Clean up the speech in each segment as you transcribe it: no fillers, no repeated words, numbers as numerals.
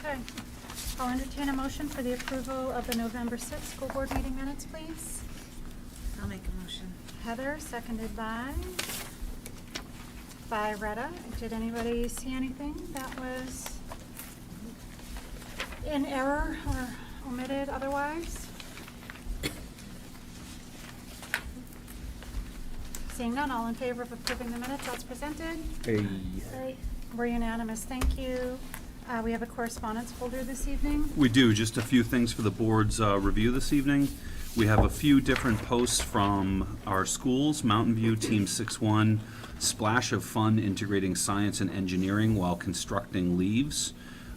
Okay. I'll entertain a motion for the approval of the November 6th school board meeting minutes, please. I'll make a motion. Heather, seconded by Retta. Did anybody see anything that was in error or omitted otherwise? Seeing none, all in favor of approving the minutes as presented? Hey. We're unanimous, thank you. We have a correspondence folder this evening. We do, just a few things for the board's review this evening. We have a few different posts from our schools. Mountain View Team 6-1, Splash of Fun Integrating Science and Engineering While Constructing Leaves.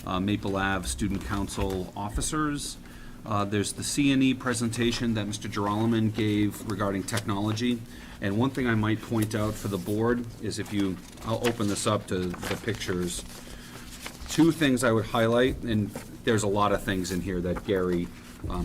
Maple Ave Student Council Officers. There's the C&E presentation that Mr. Gerolman gave regarding technology. And one thing I might point out for the board is I'll open this up to the pictures. Two things I would highlight, and there's a lot of things in here that Gary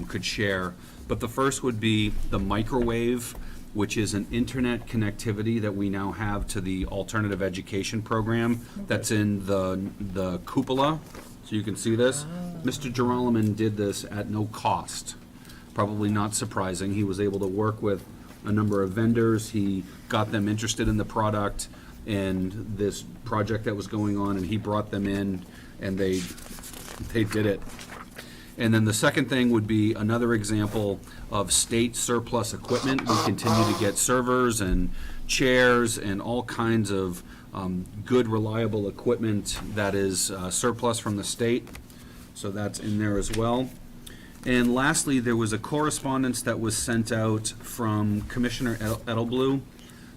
could share, but the first would be the microwave, which is an internet connectivity that we now have to the alternative education program that's in the cupola. So you can see this. Mr. Gerolman did this at no cost. Probably not surprising. He was able to work with a number of vendors. He got them interested in the product and this project that was going on, and he brought them in, and they did it. And then the second thing would be another example of state surplus equipment. We continue to get servers and chairs and all kinds of good, reliable equipment that is surplus from the state. So that's in there as well. And lastly, there was a correspondence that was sent out from Commissioner Edelblue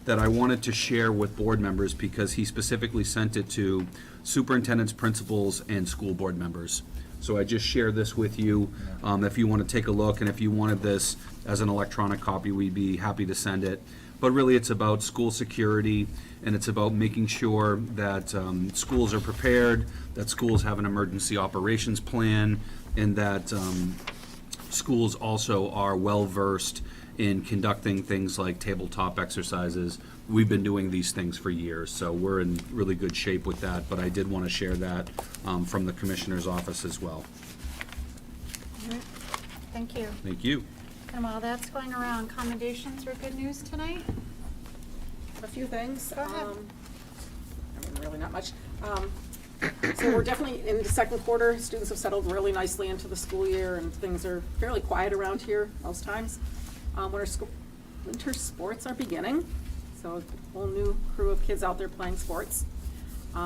that I wanted to share with board members because he specifically sent it to superintendents, principals, and school board members. So I just share this with you. If you want to take a look, and if you wanted this as an electronic copy, we'd be happy to send it. But really, it's about school security, and it's about making sure that schools are prepared, that schools have an emergency operations plan, and that schools also are well-versed in conducting things like tabletop exercises. We've been doing these things for years, so we're in really good shape with that, but I did want to share that from the Commissioner's office as well. Thank you. Thank you. And while that's going around, commendations or good news tonight? A few things. Go ahead. Really not much. So we're definitely in the second quarter. Students have settled really nicely into the school year, and things are fairly quiet around here most times. Winter sports are beginning, so a whole new crew of kids out there playing sports.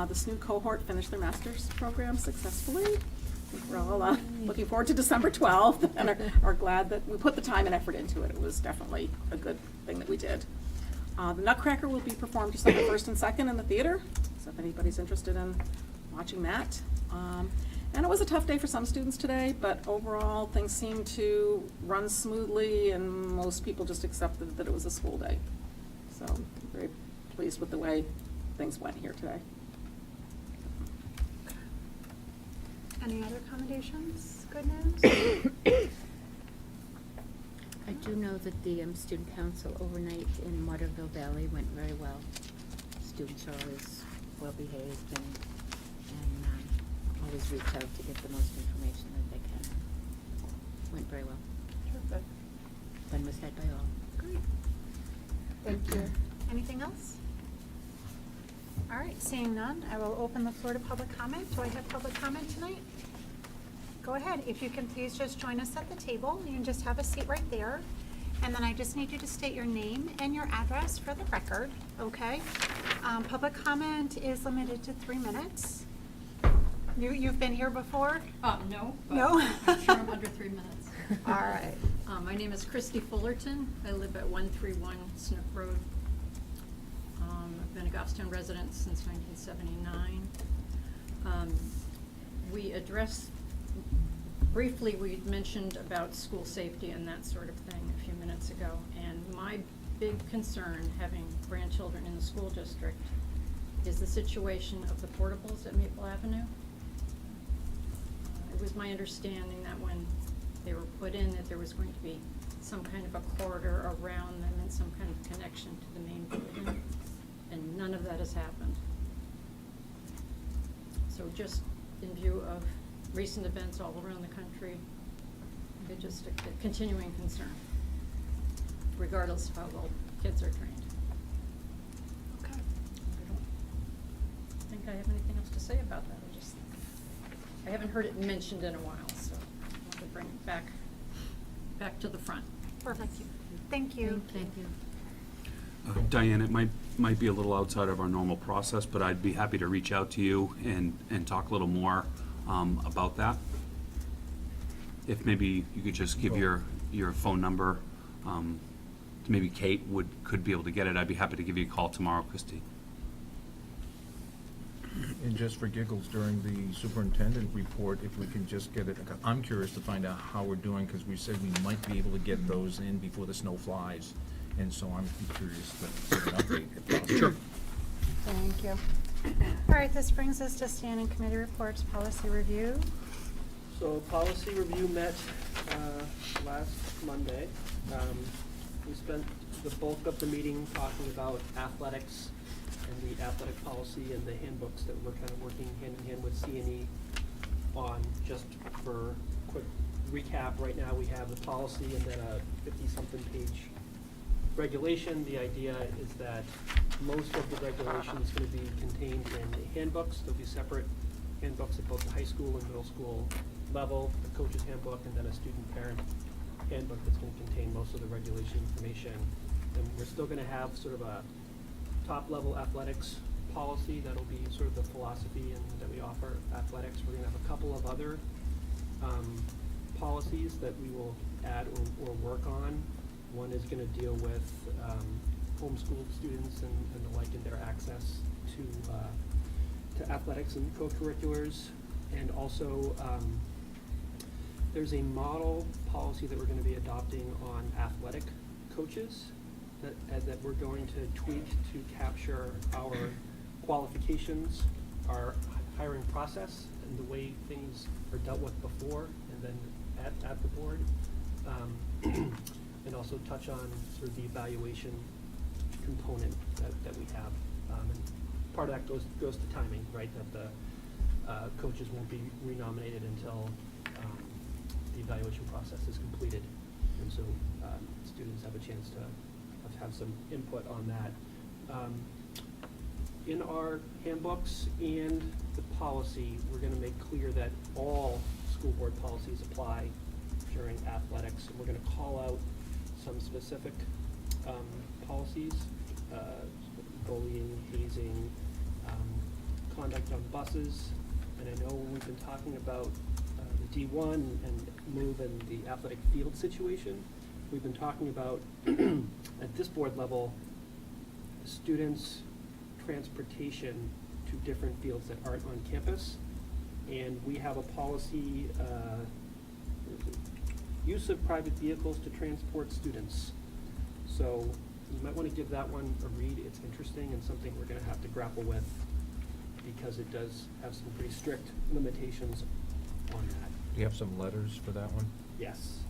This new cohort finished their master's program successfully. We're all looking forward to December 12th and are glad that we put the time and effort into it. It was definitely a good thing that we did. The Nutcracker will be performed December 1st and 2nd in the theater, so if anybody's interested in watching that. And it was a tough day for some students today, but overall things seemed to run smoothly, and most people just accepted that it was a school day. So I'm very pleased with the way things went here today. Any other commendations? Good news? I do know that the student council overnight in Waterville Valley went very well. Students are always well behaved and always reach out to get the most information that they can. Went very well. Terrific. Fun was had by all. Great. Thank you. Anything else? All right, seeing none, I will open the floor to public comment. Do I have public comment tonight? Go ahead. If you can please just join us at the table. You can just have a seat right there. And then I just need you to state your name and your address for the record, okay? Public comment is limited to 3 minutes. You've been here before? No. But No? I'm sure I'm under 3 minutes. All right. My name is Christy Fullerton. I live at 131 Snook Road. I've been a Goffstown resident since 1979. Briefly, we mentioned about school safety and that sort of thing a few minutes ago. And my big concern, having grandchildren in the school district, is the situation of the portables at Maple Avenue. It was my understanding that when they were put in, that there was going to be some kind of a corridor around them and some kind of connection to the main building, and none of that has happened. So just in view of recent events all around the country. They're just a continuing concern, regardless of how well kids are trained. Okay. I don't think I have anything else to say about that. I haven't heard it mentioned in a while, so I want to bring it back to the front. Perfect. Thank you. Thank you. Diane, it might be a little outside of our normal process, but I'd be happy to reach out to you and talk a little more about that. If maybe you could just give your phone number, maybe Kate could be able to get it. I'd be happy to give you a call tomorrow, Christy. And just for giggles, during the superintendent report, if we can just get it, I'm curious to find out how we're doing, because we said we might be able to get those in before the snow flies. And so I'm curious to get an update if possible. Sure. Thank you. All right, this brings us to standing committee reports, policy review. So policy review met last Monday. We spent the bulk of the meeting talking about athletics and the athletic policy and the handbooks that we're kind of working hand in hand with C&E on. Just for quick recap, right now we have the policy and then a 50-something page regulation. The idea is that most of the regulation is going to be contained in the handbooks. There'll be separate handbooks at both the high school and middle school level, a coach's handbook, and then a student parent handbook that's going to contain most of the regulation information. And we're still going to have sort of a top-level athletics policy that'll be sort of the philosophy and that we offer athletics. We're going to have a couple of other policies that we will add or work on. One is going to deal with homeschooled students and the like in their access to athletics and co-curriculars. And also, there's a model policy that we're going to be adopting on athletic coaches that we're going to tweak to capture our qualifications, our hiring process, and the way things are dealt with before and then at the board. And also touch on sort of the evaluation component that we have. And part of that goes to timing, right? That the coaches won't be renominated until the evaluation process is completed. And so students have a chance to have some input on that. In our handbooks and the policy, we're going to make clear that all school board policies apply during athletics. And we're going to call out some specific policies, bullying, hazing, conduct on buses. And I know we've been talking about the D1 and move and the athletic field situation. We've been talking about, at this board level, students' transportation to different fields that aren't on campus. And we have a policy, use of private vehicles to transport students. So you might want to give that one a read. It's interesting and something we're going to have to grapple with because it does have some pretty strict limitations on that. Do you have some letters for that one? Yes.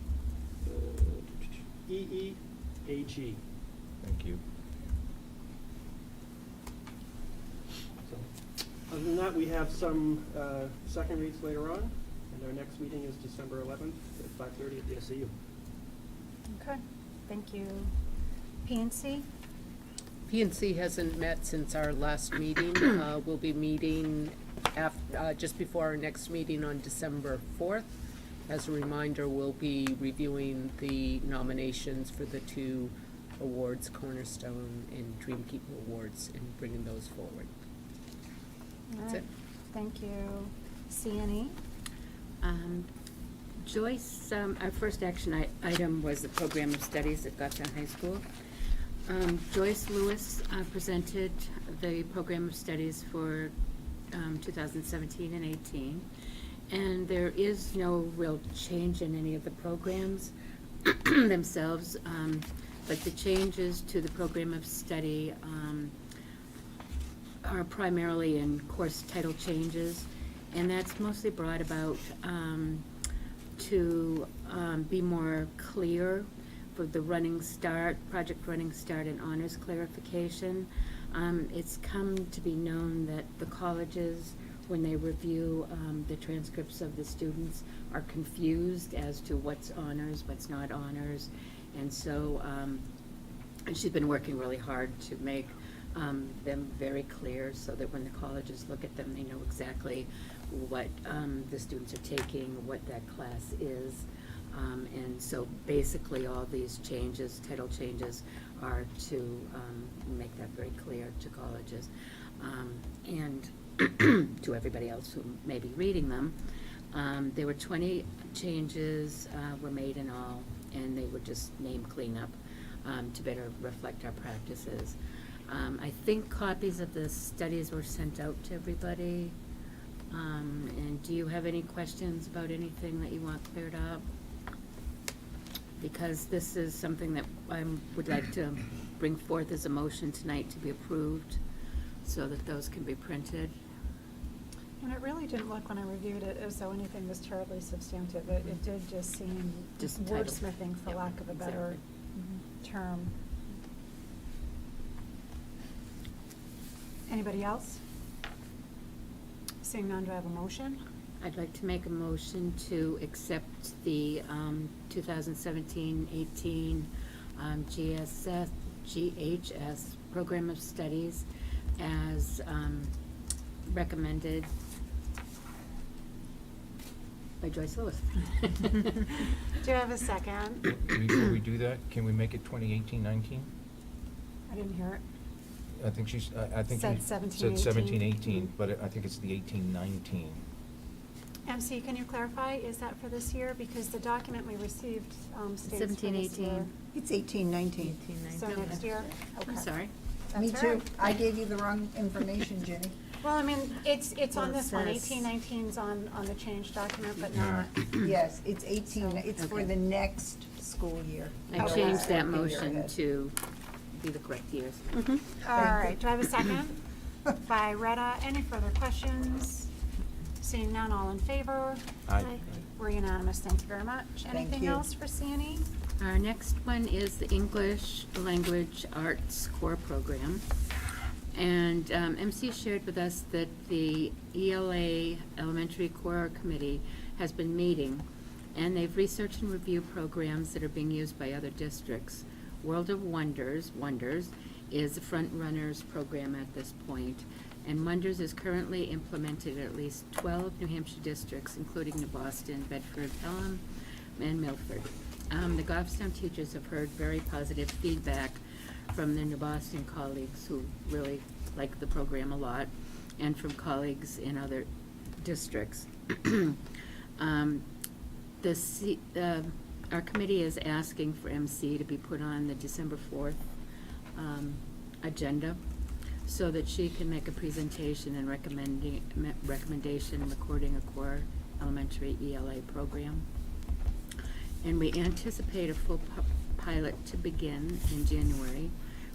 EEAG. Thank you. So, other than that, we have some second reads later on, and our next meeting is December 11th at 5:30 at the SAU. Okay, thank you. PNC? PNC hasn't met since our last meeting. We'll be meeting just before our next meeting on December 4th. As a reminder, we'll be reviewing the nominations for the two awards, Cornerstone and Dreamkeeper Awards, and bringing those forward. That's it. Thank you. CNE? Joyce, our first action item was the program of studies at Goffstown High School. Joyce Lewis presented the program of studies for 2017 and 18. And there is no real change in any of the programs themselves, but the changes to the program of study are primarily in course title changes, and that's mostly brought about to be more clear for the running start, project running start, and honors clarification. It's come to be known that the colleges when they review the transcripts of the students, are confused as to what's honors, what's not honors. And so, and she's been working really hard to make them very clear so that when the colleges look at them, they know exactly what the students are taking, what that class is. And so basically all these changes, title changes, are to make that very clear to colleges and to everybody else who may be reading them. There were 20 changes were made in all, and they were just name cleanup to better reflect our practices. I think copies of the studies were sent out to everybody. And do you have any questions about anything that you want cleared up? Because this is something that I would like to bring forth as a motion tonight to be approved, so that those can be printed. And it really didn't look, when I reviewed it, as though anything was terribly substantive. It did just seem Just title. wordsmithing, for Yep, lack of a better term. Anybody else? Seeing none, do I have a motion? I'd like to make a motion to accept the 2017-18 GHS Program of Studies as recommended by Joyce Lewis. Do I have a second? Before we do that, can we make it 2018-19? I didn't hear it. I think she's, I think Said you 17, said 17-18, 18, but I think it's the 18-19. MC, can you clarify, is that for this year? Because the document we received states for 17, this year. 18. It's 18-19. So next year? I'm Okay. sorry. Me That's too. all right. I gave you the wrong information, Jenny. Well, I mean, it's on Well, it this one, says- 18-19's on the change document, but Yeah. not. Yes, it's 18, So- it's for Okay. the next school year. I Okay. changed that School year motion ahead. to be the correct years. All right, do I have a second? By Retta, any further questions? Seeing none, all in favor? Aye. We're unanimous, thank you very much. Thank Anything you. else for CNE? Our next one is the English Language Arts Core Program. And MC shared with us that the ELA Elementary Core Committee has been meeting, and they've researched and reviewed programs that are being used by other districts. World of Wonders is the Front Runners program at this point, and Wonders is currently implemented at least 12 New Hampshire districts, including New Boston, Bedford, Pelham, and Milford. The Goffstown teachers have heard very positive feedback from their New Boston colleagues who really like the program a lot, and from colleagues in other districts. Our committee is asking for MC to be put on the December 4th agenda, so that she can make a presentation and recommendation recording a core elementary ELA program. And we anticipate a full pilot to begin in January,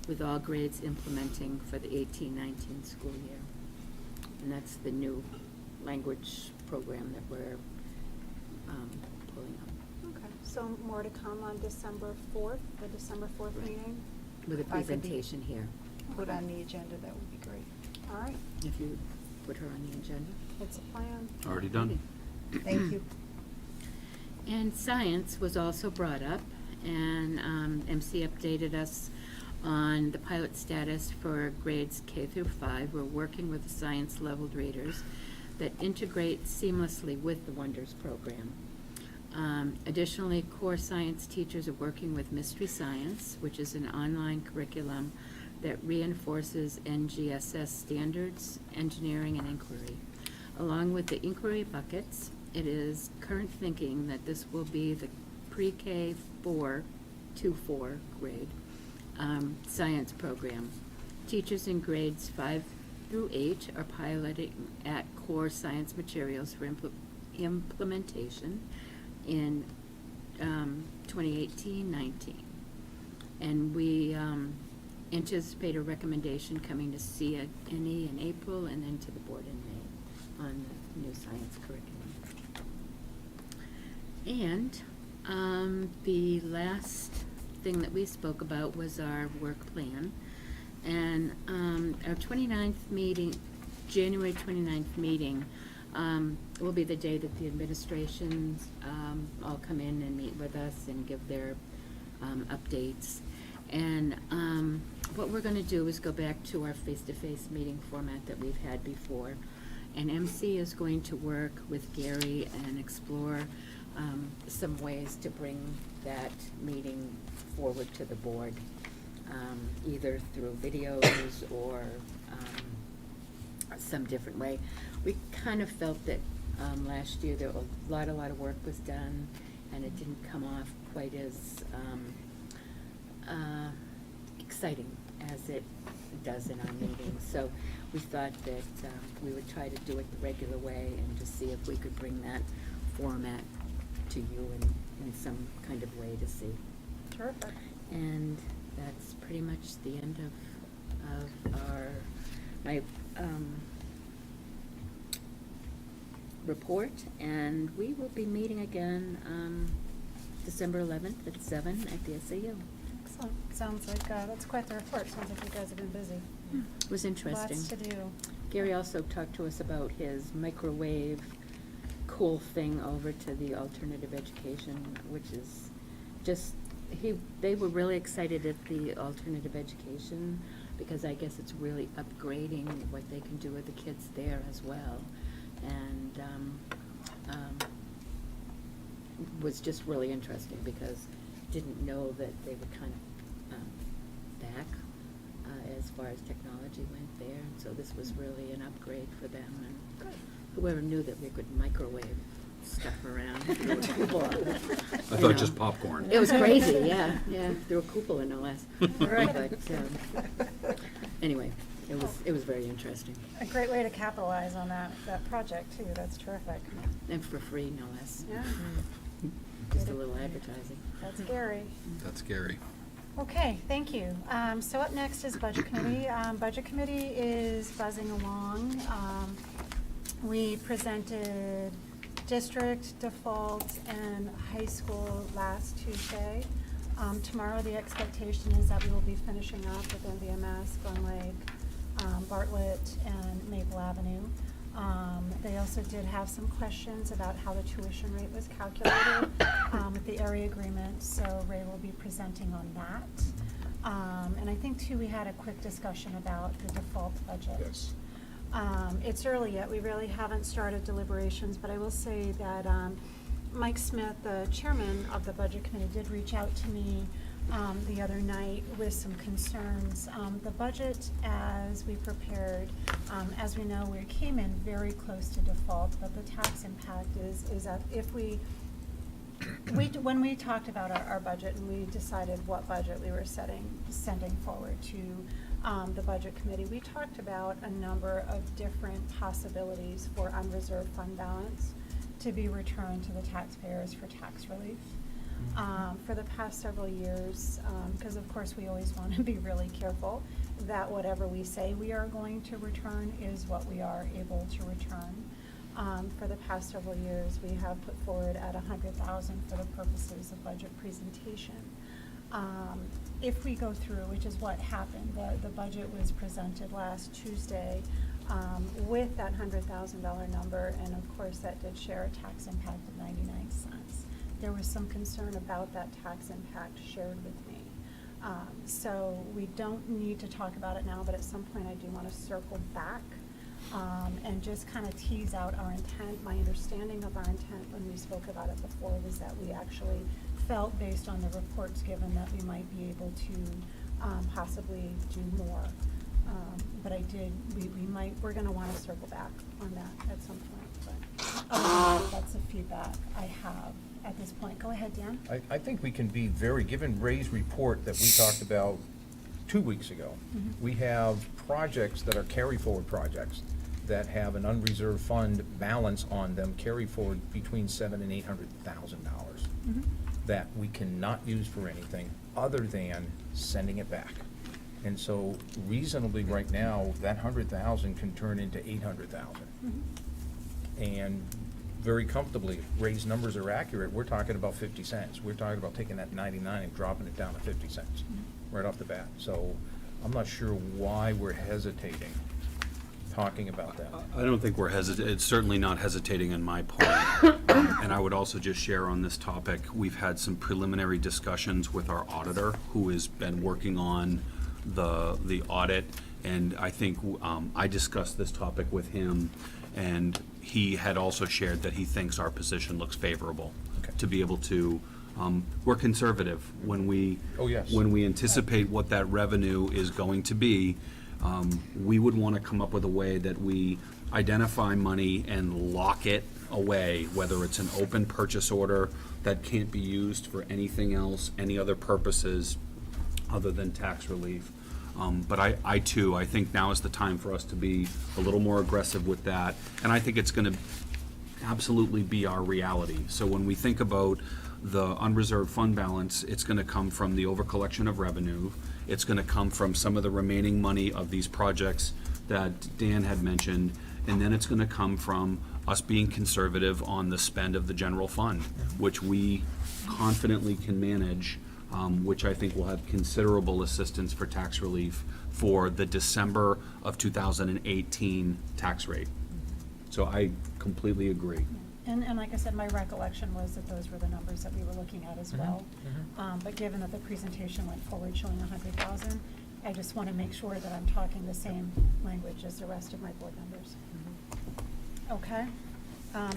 with all grades implementing for the 18-19 school year. And that's the new language program that we're pulling up, Okay, so more to come on December 4th, the December 4th Right. meeting? with a If I could be presentation here. Put on the agenda, that would be great. All right, If you put her on the agenda. it's a plan. Already done. Thank you. And science was also brought up, and MC updated us on the pilot status for grades K through 5. We're working with the science leveled readers that integrate seamlessly with the Wonders program. Additionally, core science teachers are working with Mystery Science, which is an online curriculum that reinforces NGSS standards, engineering, and inquiry. Along with the inquiry buckets, it is current thinking that this will be the pre-K 4 to 4 grade science program. Teachers in grades 5 through 8 are piloting at core science materials for implementation in 2018-19. And we anticipate a recommendation coming to CNE in April and then to the board in May on the new science curriculum. And the last thing that we spoke about was our work plan. And our 29th meeting, January 29th meeting will be the day that the administrations all come in and meet with us and give their updates. And what we're going to do is go back to our face-to-face meeting format that we've had before. And MC is going to work with Gary and explore some ways to bring that meeting forward to the board, either through videos or some different way. We kind of felt that last year there a lot of work was done, and it didn't come off quite as exciting as it does in our meetings. So we thought that we would try to do it the regular way and just see if we could bring that format to you in some kind of way to see. Terrific. And that's pretty much the end of my report, and we will be meeting again December 11th at 7 at the SAU. Excellent. Sounds like, that's quite the report. Sounds like you guys have been busy. It was interesting. Lots to do. Gary also talked to us about his microwave cool thing over to the alternative education, which is just, they were really excited at the alternative education because I guess it's really upgrading what they can do with the kids there as well. And was just really interesting because didn't know that they were kind of back as far as technology went there. And so this was really an upgrade for them. And whoever knew that we could microwave stuff around. Threw a cupola. I thought just popcorn. It was crazy, yeah. Threw a cupola, no less. Right. But anyway, it was very interesting. A great way to capitalize on that project too. That's terrific. And for free, no less. Yeah. Just a little advertising. That's Gary. That's scary. Okay, thank you. So up next is Budget Committee. Budget Committee is buzzing along. We presented district, default, and high school last Tuesday. Tomorrow the expectation is that we will be finishing up with NVMS, Glen Lake, Bartlett, and Maple Avenue. They also did have some questions about how the tuition rate was calculated with the area agreement, so Ray will be presenting on that. And I think too we had a quick discussion about the default budget. Yes. It's early yet, we really haven't started deliberations, but I will say that Mike Smith, the chairman of the Budget Committee, did reach out to me the other night with some concerns. The budget, as we prepared, as we know, we came in very close to default, but the tax impact is that if when we talked about our budget and we decided what budget we were sending forward to the Budget Committee, we talked about a number of different possibilities for unreserved fund balance to be returned to the taxpayers for tax relief. For the past several years, because of course we always want to be really careful that whatever we say we are going to return is what we are able to return. For the past several years, we have put forward at $100,000 for the purposes of budget presentation. If we go through, which is what happened, the budget was presented last Tuesday with that $100,000 number, and of course that did share a tax impact of 99 cents. There was some concern about that tax impact shared with me. So we don't need to talk about it now, but at some point I do want to circle back and just kind of tease out our intent. My understanding of our intent when we spoke about it before was that we actually felt, based on the reports given, that we might be able to possibly do more. But we're going to want to circle back on that at some point. But that's the feedback I have at this point. Go ahead, Dan. I think we can be given Ray's report that we talked about 2 weeks ago, we have projects that are carry-forward projects that have an unreserved fund balance on them, carry forward between $700,000 and $800,000 that we cannot use for anything other than sending it back. And so reasonably right now, that 100,000 can turn into 800,000. And very comfortably, if Ray's numbers are accurate, we're talking about 50 cents. We're talking about taking that 99 and dropping it down to 50 cents right off the bat. So I'm not sure why we're hesitating. talking about that. I don't think we're it's certainly not hesitating on my part. And I would also just share on this topic, we've had some preliminary discussions with our auditor, who has been working on the audit. And I think I discussed this topic with him, and he had also shared that he thinks our position looks favorable. Okay. To be able to, we're conservative when we. Oh, yes. When we anticipate what that revenue is going to be, we would want to come up with a way that we identify money and lock it away, whether it's an open purchase order that can't be used for anything else, any other purposes other than tax relief. But I too, I think now is the time for us to be a little more aggressive with that. And I think it's going to absolutely be our reality. So when we think about the unreserved fund balance, it's going to come from the overcollection of revenue. It's going to come from some of the remaining money of these projects that Dan had mentioned. And then it's going to come from us being conservative on the spend of the general fund, which we confidently can manage, which I think will have considerable assistance for tax relief for the December of 2018 tax rate. So I completely agree. And like I said, my recollection was that those were the numbers that we were looking at as well. But given that the presentation went forward showing 100,000, I just want to make sure that I'm talking the same language as the rest of my board members. Okay,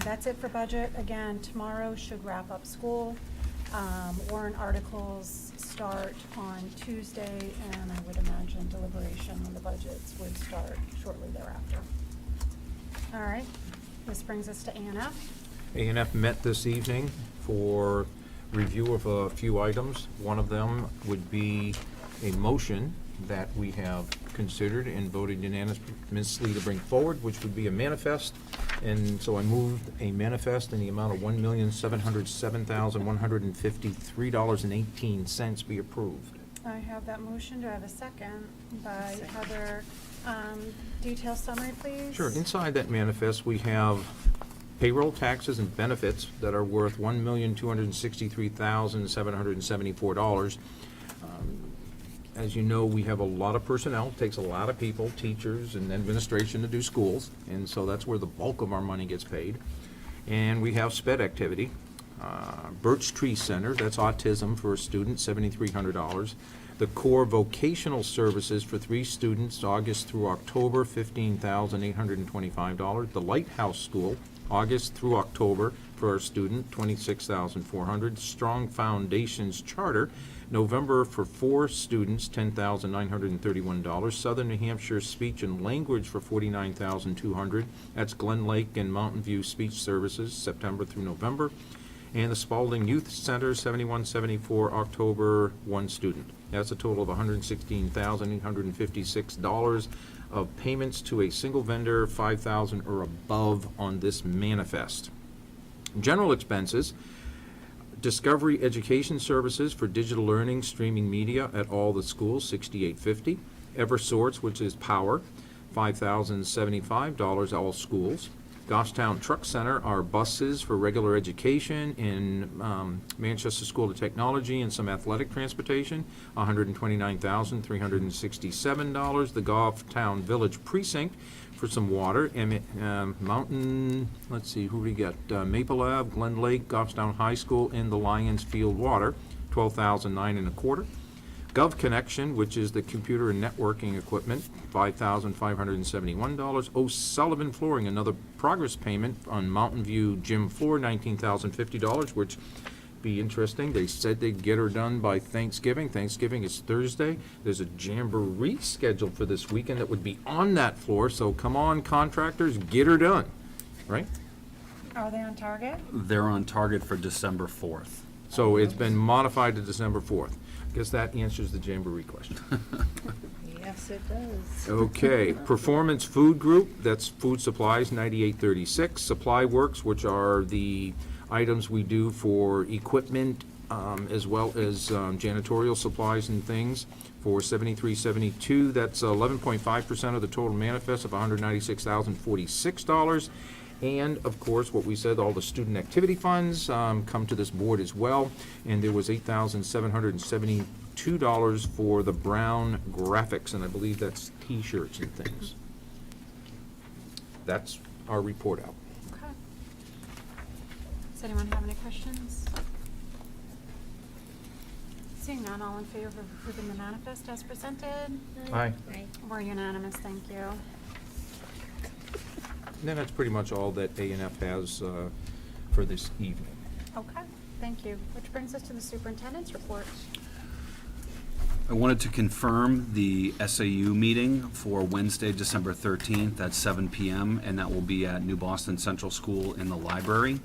that's it for budget. Again, tomorrow should wrap up school. Warrant articles start on Tuesday, and I would imagine deliberation on the budgets would start shortly thereafter. All right, this brings us to A&F. A&F met this evening for review of a few items. One of them would be a motion that we have considered and voted unanimously to bring forward, which would be a manifest. And so I moved a manifest in the amount of $1,707,153.18 be approved. I have that motion. Do I have a second by Heather? Detail summary, please. Sure. Inside that manifest, we have payroll taxes and benefits that are worth $1,263,774. As you know, we have a lot of personnel. It takes a lot of people, teachers and administration to do schools, and so that's where the bulk of our money gets paid. And we have sped activity. Birch Tree Center, that's autism for a student, $7,300. The core vocational services for 3 students, August through October, $15,825. The Lighthouse School, August through October for our student, $26,400. Strong Foundations Charter, November for 4 students, $10,931. Southern New Hampshire Speech and Language for $49,200. That's Glen Lake and Mountain View Speech Services, September through November. And the Spalding Youth Center, $71.74, October, 1 student. That's a total of $116,856 of payments to a single vendor, $5,000 or above on this manifest. General expenses, Discovery Education Services for digital learning, streaming media at all the schools, $68.50. Eversorts, which is power, $5,075, all schools. Goffstown Truck Center are buses for regular education in Manchester School of Technology and some athletic transportation, $129,367. The Goffstown Village Precinct for some water, Mountain, let's see, who we got? Maple Ave, Glen Lake, Goffstown High School, and the Lions Field Water, $12,925. Gov Connection, which is the computer and networking equipment, $5,571. O'Sullivan Flooring, another progress payment on Mountain View gym floor, $19,050, which be interesting. They said they'd get her done by Thanksgiving. Thanksgiving is Thursday. There's a jamboree scheduled for this weekend that would be on that floor, so come on, contractors, get her done, right? Are they on target? They're on target for December 4th. So it's been modified to December 4th. Guess that answers the jamboree question. Yes, it does. Okay, Performance Food Group, that's food supplies, 9836. Supply Works, which are the items we do for equipment, as well as janitorial supplies and things, for 7372. That's 11.5% of the total manifest of $196,046. And, of course, what we said, all the student activity funds come to this board as well. And there was $8,772 for the Brown graphics, and I believe that's T-shirts and things. that's our report out. Okay. Does anyone have any questions? Seeing none, all in favor of approving the manifest as presented? Aye. We're unanimous, thank you. And then that's pretty much all that A&F has for this evening. Okay, thank you. Which brings us to the superintendent's report. I wanted to confirm the SAU meeting for Wednesday, December 13th at 7 p.m., and that will be at New Boston Central School in the library.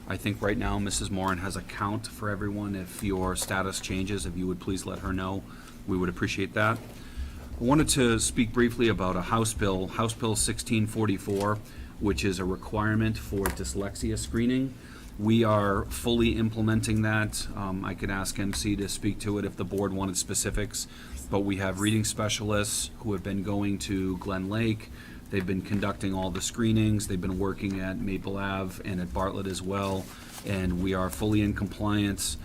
I think right now Mrs. Moran has a count for everyone. If your status changes, if you would please let her know, we would appreciate that. I wanted to speak briefly about a House Bill 1644, which is a requirement for dyslexia screening. We are fully implementing that. I could ask MC to speak to it if the board wanted specifics, but we have reading specialists who have been going to Glen Lake. They've been conducting all the screenings. They've been working at Maple Ave and at Bartlett as well, and we are fully in compliance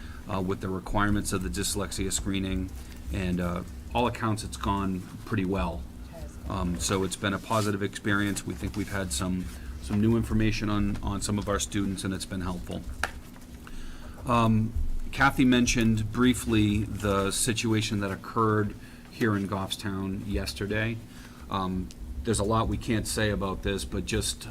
with the requirements of the dyslexia screening, and all accounts it's gone pretty well. So it's been a positive experience. We think we've had some new information on some of our students, and it's been helpful. Kathy mentioned briefly the situation that occurred here in Goffstown yesterday. There's a lot we can't say about this, but just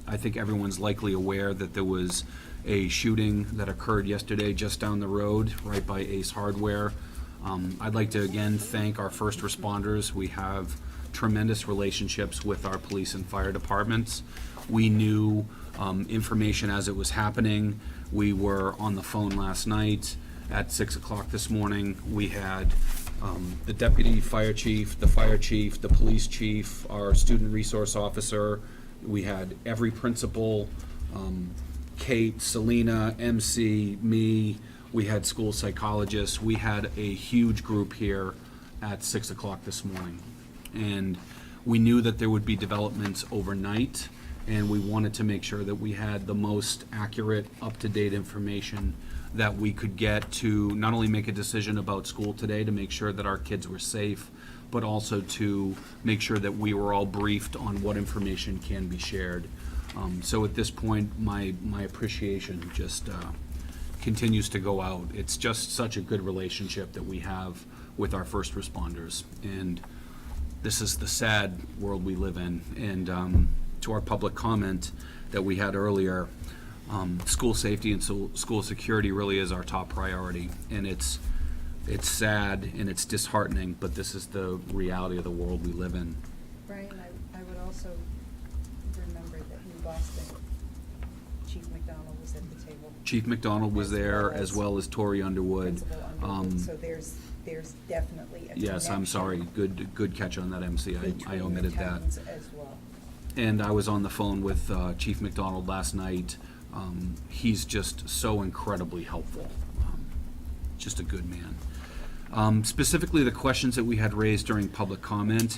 I think everyone's likely aware that there was a shooting that occurred yesterday just down the road, right by Ace Hardware. I'd like to again thank our first responders. We have tremendous relationships with our police and fire departments. We knew information as it was happening. We were on the phone last night at 6 o'clock this morning. We had the deputy fire chief, the police chief, our student resource officer. We had every principal, Kate, Selena, MC, me. We had school psychologists. We had a huge group here at 6 o'clock this morning. And we knew that there would be developments overnight, and we wanted to make sure that we had the most accurate, up-to-date information that we could get to not only make a decision about school today to make sure that our kids were safe, but also to make sure that we were all briefed on what information can be shared. So at this point, my appreciation just continues to go out. It's just such a good relationship that we have with our first responders. And this is the sad world we live in. And to our public comment that we had earlier, school safety and school security really is our top priority. And it's sad and it's disheartening, but this is the reality of the world we live in. Brian, I would also remember that New Boston, Chief McDonald was at the table. Chief McDonald was there, as well as Tori Underwood. Principal Underwood, so there's definitely a connection. Yes, I'm sorry. Good catch on that, MC. I omitted between the that. towns as well. And I was on the phone with Chief McDonald last night. He's just so incredibly helpful. Just a good man. Specifically, the questions that we had raised during public comment,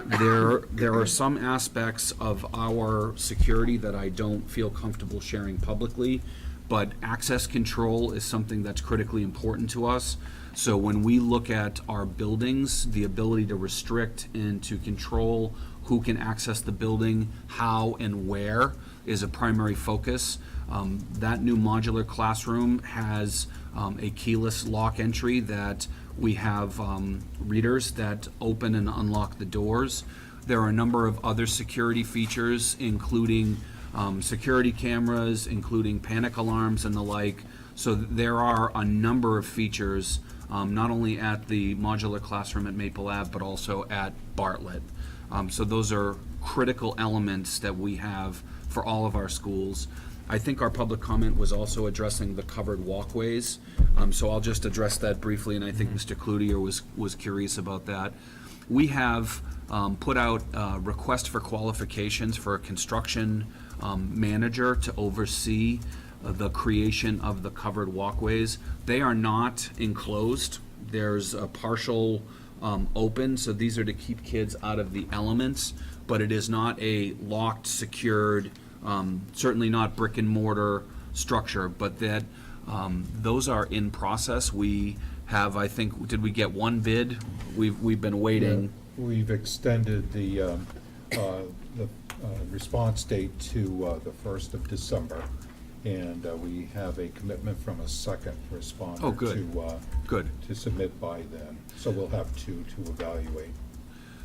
there are some aspects of our security that I don't feel comfortable sharing publicly, but access control is something that's critically important to us. So when we look at our buildings, the ability to restrict and to control who can access the building, how and where is a primary focus. That new modular classroom has a keyless lock entry that we have readers that open and unlock the doors. There are a number of other security features, including security cameras, including panic alarms and the like. So there are a number of features, not only at the modular classroom at Maple Ave, but also at Bartlett. So those are critical elements that we have for all of our schools. I think our public comment was also addressing the covered walkways. So I'll just address that briefly, and I think Mr. Cloutier was curious about that. We have put out a request for qualifications for a construction manager to oversee the creation of the covered walkways. They are not enclosed. There's a partial open, so these are to keep kids out of the elements, but it is not a locked, secured, certainly not brick and mortar structure, but that those are in process. We have, I think, did we get one bid? We've been waiting. Yeah, we've extended the response date to the 1st of December, and we have a commitment from a second responder Oh, good. Good. to submit by then. So we'll have 2 to evaluate.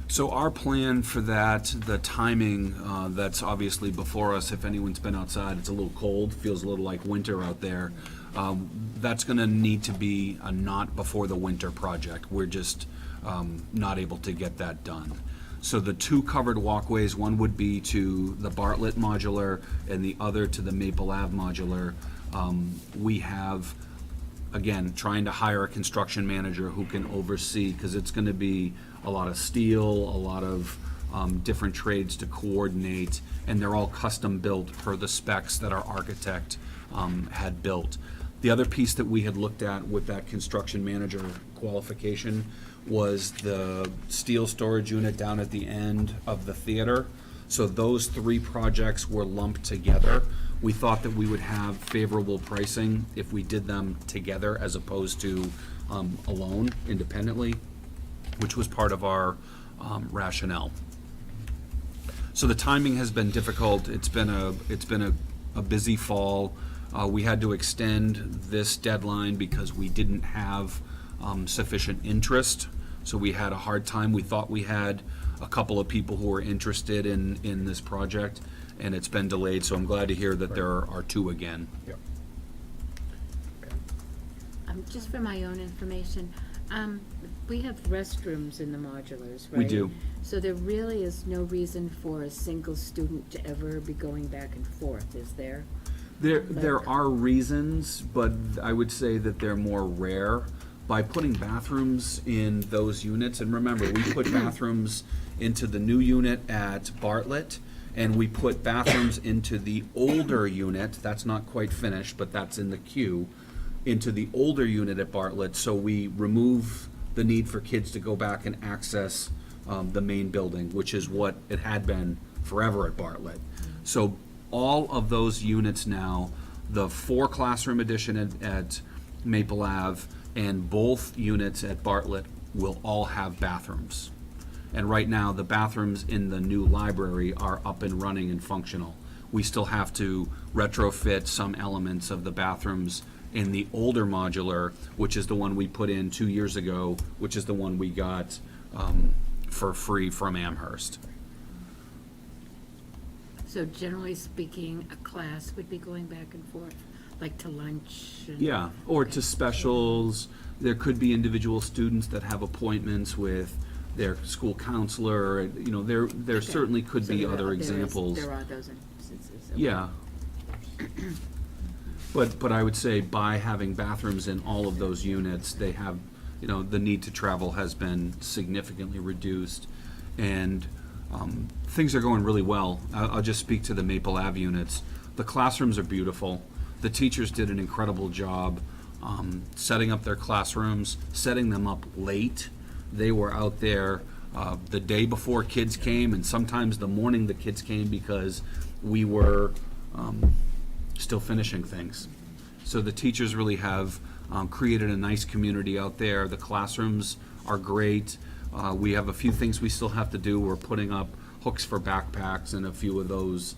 So our plan for that, the timing, that's obviously before us, if anyone's been outside, it's a little cold, feels a little like winter out there. That's gonna need to be a not before the winter project. We're just not able to get that done. So the 2 covered walkways, one would be to the Bartlett modular and the other to the Maple Ave modular. We have, again, trying to hire a construction manager who can oversee, because it's gonna be a lot of steel, a lot of different trades to coordinate, and they're all custom built per the specs that our architect had built. The other piece that we had looked at with that construction manager qualification was the steel storage unit down at the end of the theater. So those 3 projects were lumped together. We thought that we would have favorable pricing if we did them together as opposed to alone, independently, which was part of our rationale. So the timing has been difficult. It's been a busy fall. We had to extend this deadline because we didn't have sufficient interest. So we had a hard time. We thought we had a couple of people who were interested in this project, and it's been delayed. So I'm glad to hear that there are 2 again. Yep. Just for my own information, we have restrooms in the modulars, right? We do. So there really is no reason for a single student to ever be going back and forth, is there? There are reasons, but I would say that they're more rare. By putting bathrooms in those units, and remember, we put bathrooms into the new unit at Bartlett, and we put bathrooms into the older unit, that's not quite finished, but that's in the queue, into the older unit at Bartlett, so we remove the need for kids to go back and access the main building, which is what it had been forever at Bartlett. So all of those units now, the 4 classroom addition at Maple Ave and both units at Bartlett will all have bathrooms. And right now, the bathrooms in the new library are up and running and functional. We still have to retrofit some elements of the bathrooms in the older modular, which is the one we put in 2 years ago, which is the one we got for free from Amherst. So generally speaking, a class would be going back and forth, like to lunch? And Yeah, or to specials. There could be individual students that have appointments with their school counselor. You know, there Okay. certainly could So be there other are- examples. There are those instances. Okay. Yeah. But I would say by having bathrooms in all of those units, they have, you know, the need to travel has been significantly reduced. And things are going really well. I'll just speak to the Maple Ave units. The classrooms are beautiful. The teachers did an incredible job setting up their classrooms, setting them up late. They were out there the day before kids came, and sometimes the morning the kids came, because we were still finishing things. So the teachers really have created a nice community out there. The classrooms are great. We have a few things we still have to do. We're putting up hooks for backpacks and a few of those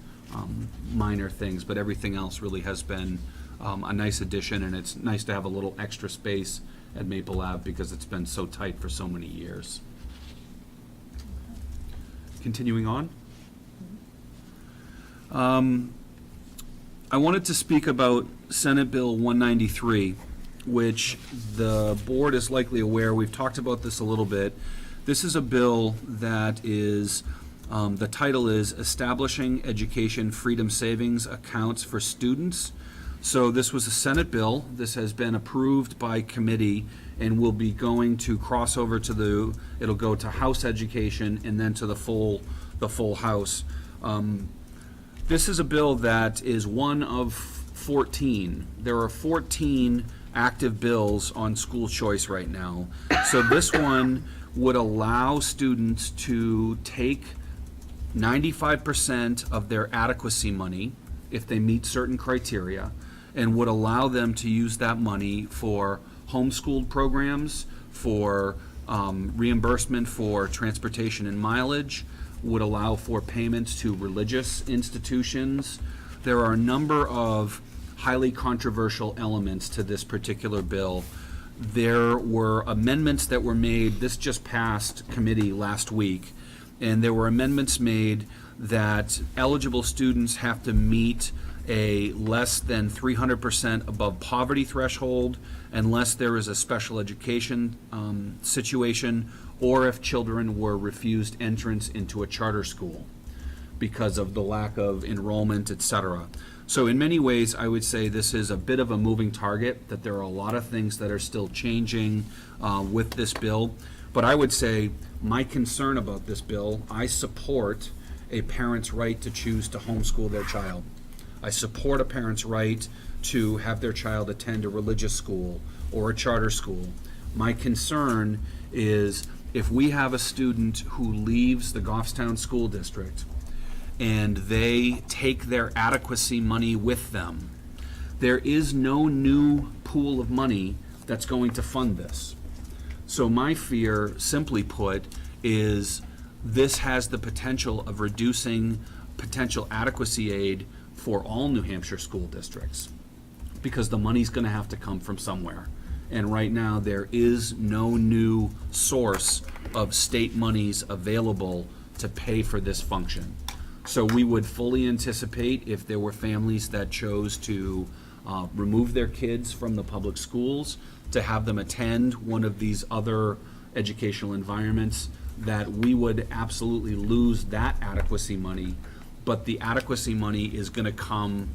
minor things, but everything else really has been a nice addition, and it's nice to have a little extra space at Maple Ave because it's been so tight for so many years. Continuing on. I wanted to speak about Senate Bill 193, which the board is likely aware. We've talked about this a little bit. This is a bill that is, the title is Establishing Education Freedom Savings Accounts for Students. So this was a Senate bill. This has been approved by committee and will be going to cross over to it'll go to House Education and then to the full House. This is a bill that is one of 14. There are 14 active bills on school choice right now. So this one would allow students to take 95% of their adequacy money if they meet certain criteria, and would allow them to use that money for homeschooled programs, for reimbursement for transportation and mileage, would allow for payments to religious institutions. There are a number of highly controversial elements to this particular bill. There were amendments that were made, this just passed committee last week, and there were amendments made that eligible students have to meet a less than 300% above poverty threshold unless there is a special education situation, or if children were refused entrance into a charter school because of the lack of enrollment, et cetera. So in many ways, I would say this is a bit of a moving target, that there are a lot of things that are still changing with this bill. But I would say my concern about this bill, I support a parent's right to choose to homeschool their child. I support a parent's right to have their child attend a religious school or a charter school. My concern is if we have a student who leaves the Goffstown School District and they take their adequacy money with them, there is no new pool of money that's going to fund this. So my fear, simply put, is this has the potential of reducing potential adequacy aid for all New Hampshire school districts, because the money's going to have to come from somewhere. And right now, there is no new source of state monies available to pay for this function. So we would fully anticipate, if there were families that chose to remove their kids from the public schools, to have them attend one of these other educational environments, that we would absolutely lose that adequacy money. But the adequacy money is going to come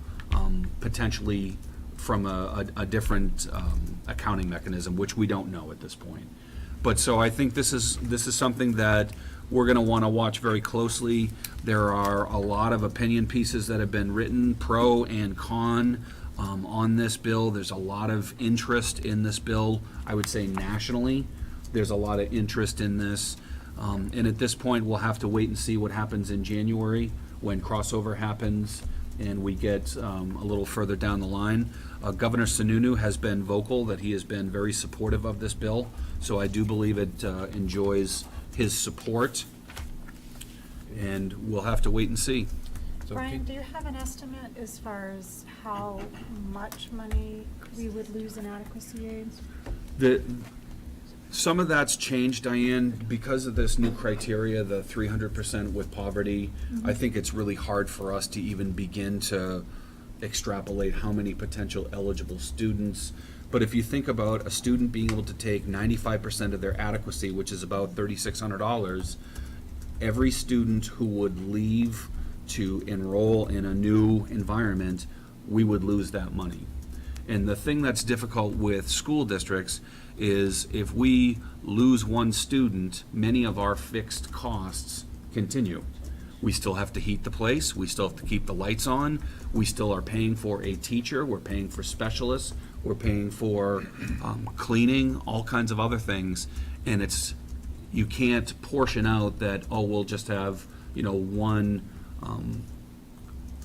potentially from a different accounting mechanism, which we don't know at this point. But so I think this is something that we're going to want to watch very closely. There are a lot of opinion pieces that have been written, pro and con, on this bill. There's a lot of interest in this bill. I would say nationally, there's a lot of interest in this. And at this point, we'll have to wait and see what happens in January when crossover happens and we get a little further down the line. Governor Sununu has been vocal that he has been very supportive of this bill, so I do believe it enjoys his support, and we'll have to wait and see. So Brian, Pete- do you have an estimate as far as how much money we would lose in adequacy aids? Some of that's changed, Diane, because of this new criteria, the 300% with poverty. I think it's really hard for us to even begin to extrapolate how many potential eligible students. But if you think about a student being able to take 95% of their adequacy, which is about $3,600, every student who would leave to enroll in a new environment, we would lose that money. And the thing that's difficult with school districts is if we lose one student, many of our fixed costs continue. We still have to heat the place, we still have to keep the lights on, we still are paying for a teacher, we're paying for specialists, we're paying for cleaning, all kinds of other things. And you can't portion out that, oh, we'll just have, one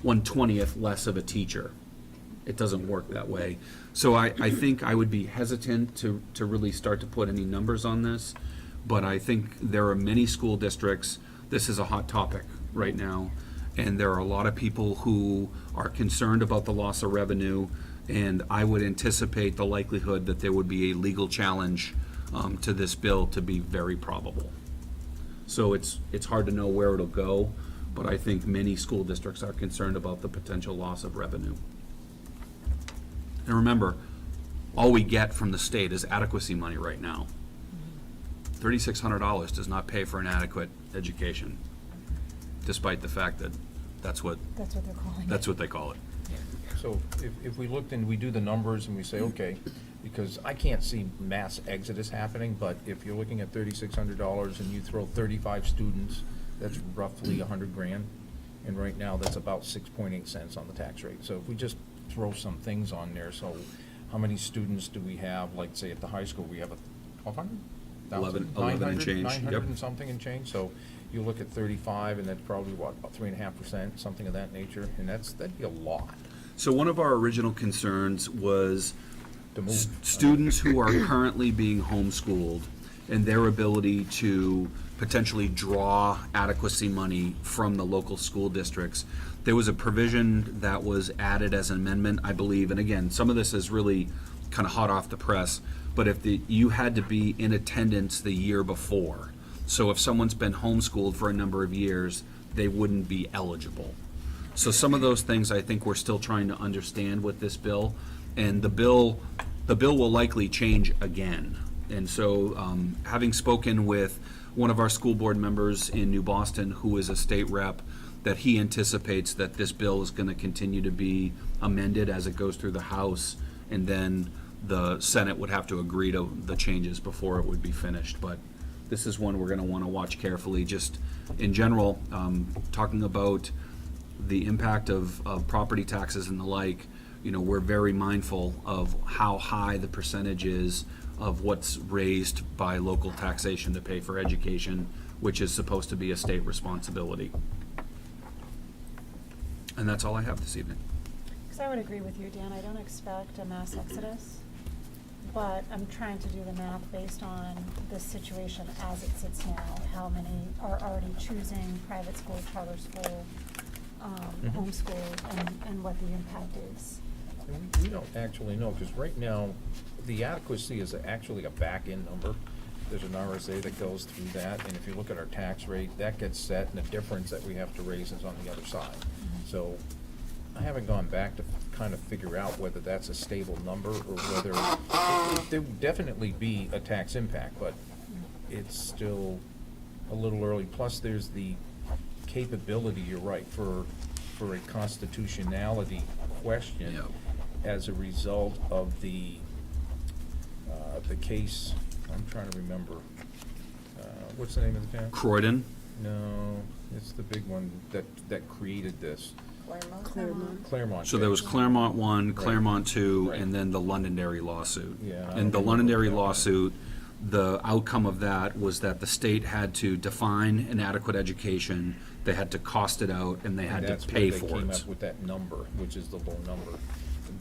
1/20th less of a teacher. It doesn't work that way. So I think I would be hesitant to really start to put any numbers on this, but I think there are many school districts, this is a hot topic right now, and there are a lot of people who are concerned about the loss of revenue, and I would anticipate the likelihood that there would be a legal challenge to this bill to be very probable. So it's hard to know where it'll go, but I think many school districts are concerned about the potential loss of revenue. And remember, all we get from the state is adequacy money right now. $3,600 does not pay for an adequate education, despite the fact that that's what That's what they're calling it. that's what they call it. So if we looked and we do the numbers and we say, okay, because I can't see mass exodus happening, but if you're looking at $3,600 and you throw 35 students, that's roughly $100,000. And right now, that's about 6.8 cents on the tax rate. So if we just throw some things on there, so how many students do we have, like, say, at the high school, we have 1,200? 11 and change, 900 yep. and something and change, so you look at 35, and that's probably, what, about 3.5%, something of that nature, and that'd be a lot So one of our original concerns was to move. students who are currently being homeschooled and their ability to potentially draw adequacy money from the local school districts. There was a provision that was added as an amendment, I believe, and again, some of this is really kind of hot off the press, but if you had to be in attendance the year before, so if someone's been homeschooled for a number of years, they wouldn't be eligible. So some of those things I think we're still trying to understand with this bill, and the bill will likely change again. And so, having spoken with one of our school board members in New Boston, who is a state rep, that he anticipates that this bill is going to continue to be amended as it goes through the House, and then the Senate would have to agree to the changes before it would be finished. But this is one we're going to want to watch carefully. Just in general, talking about the impact of property taxes and the like, you know, we're very mindful of how high the percentage is of what's raised by local taxation to pay for education, which is supposed to be a state responsibility. And that's all I have this evening. Because I would agree with you, Dan, I don't expect a mass exodus, but I'm trying to do the math based on this situation as it sits now, how many are already choosing private school, charter school, homeschool, and what the impact is. We don't actually know, because right now, the adequacy is actually a back-end number. There's an RSA that goes through that, and if you look at our tax rate, that gets set, and the difference that we have to raise is on the other side. So I haven't gone back to kind of figure out whether that's a stable number or whether, there would definitely be a tax impact, but it's still a little early. Plus, there's the capability, you're right, for a constitutionality question. Yep. As a result of the case, I'm trying to remember, what's the name of the town? Croydon? No, it's the big one that created this. Claremont. So there was Claremont 1, Right. Claremont 2, Right. and then the Londonderry lawsuit. Yeah, I And the don't remember Londonderry that one. lawsuit, the outcome of that was that the state had to define an adequate education, they had to cost it out, and they had to pay That's for where they came it. up with that number, which is the low number.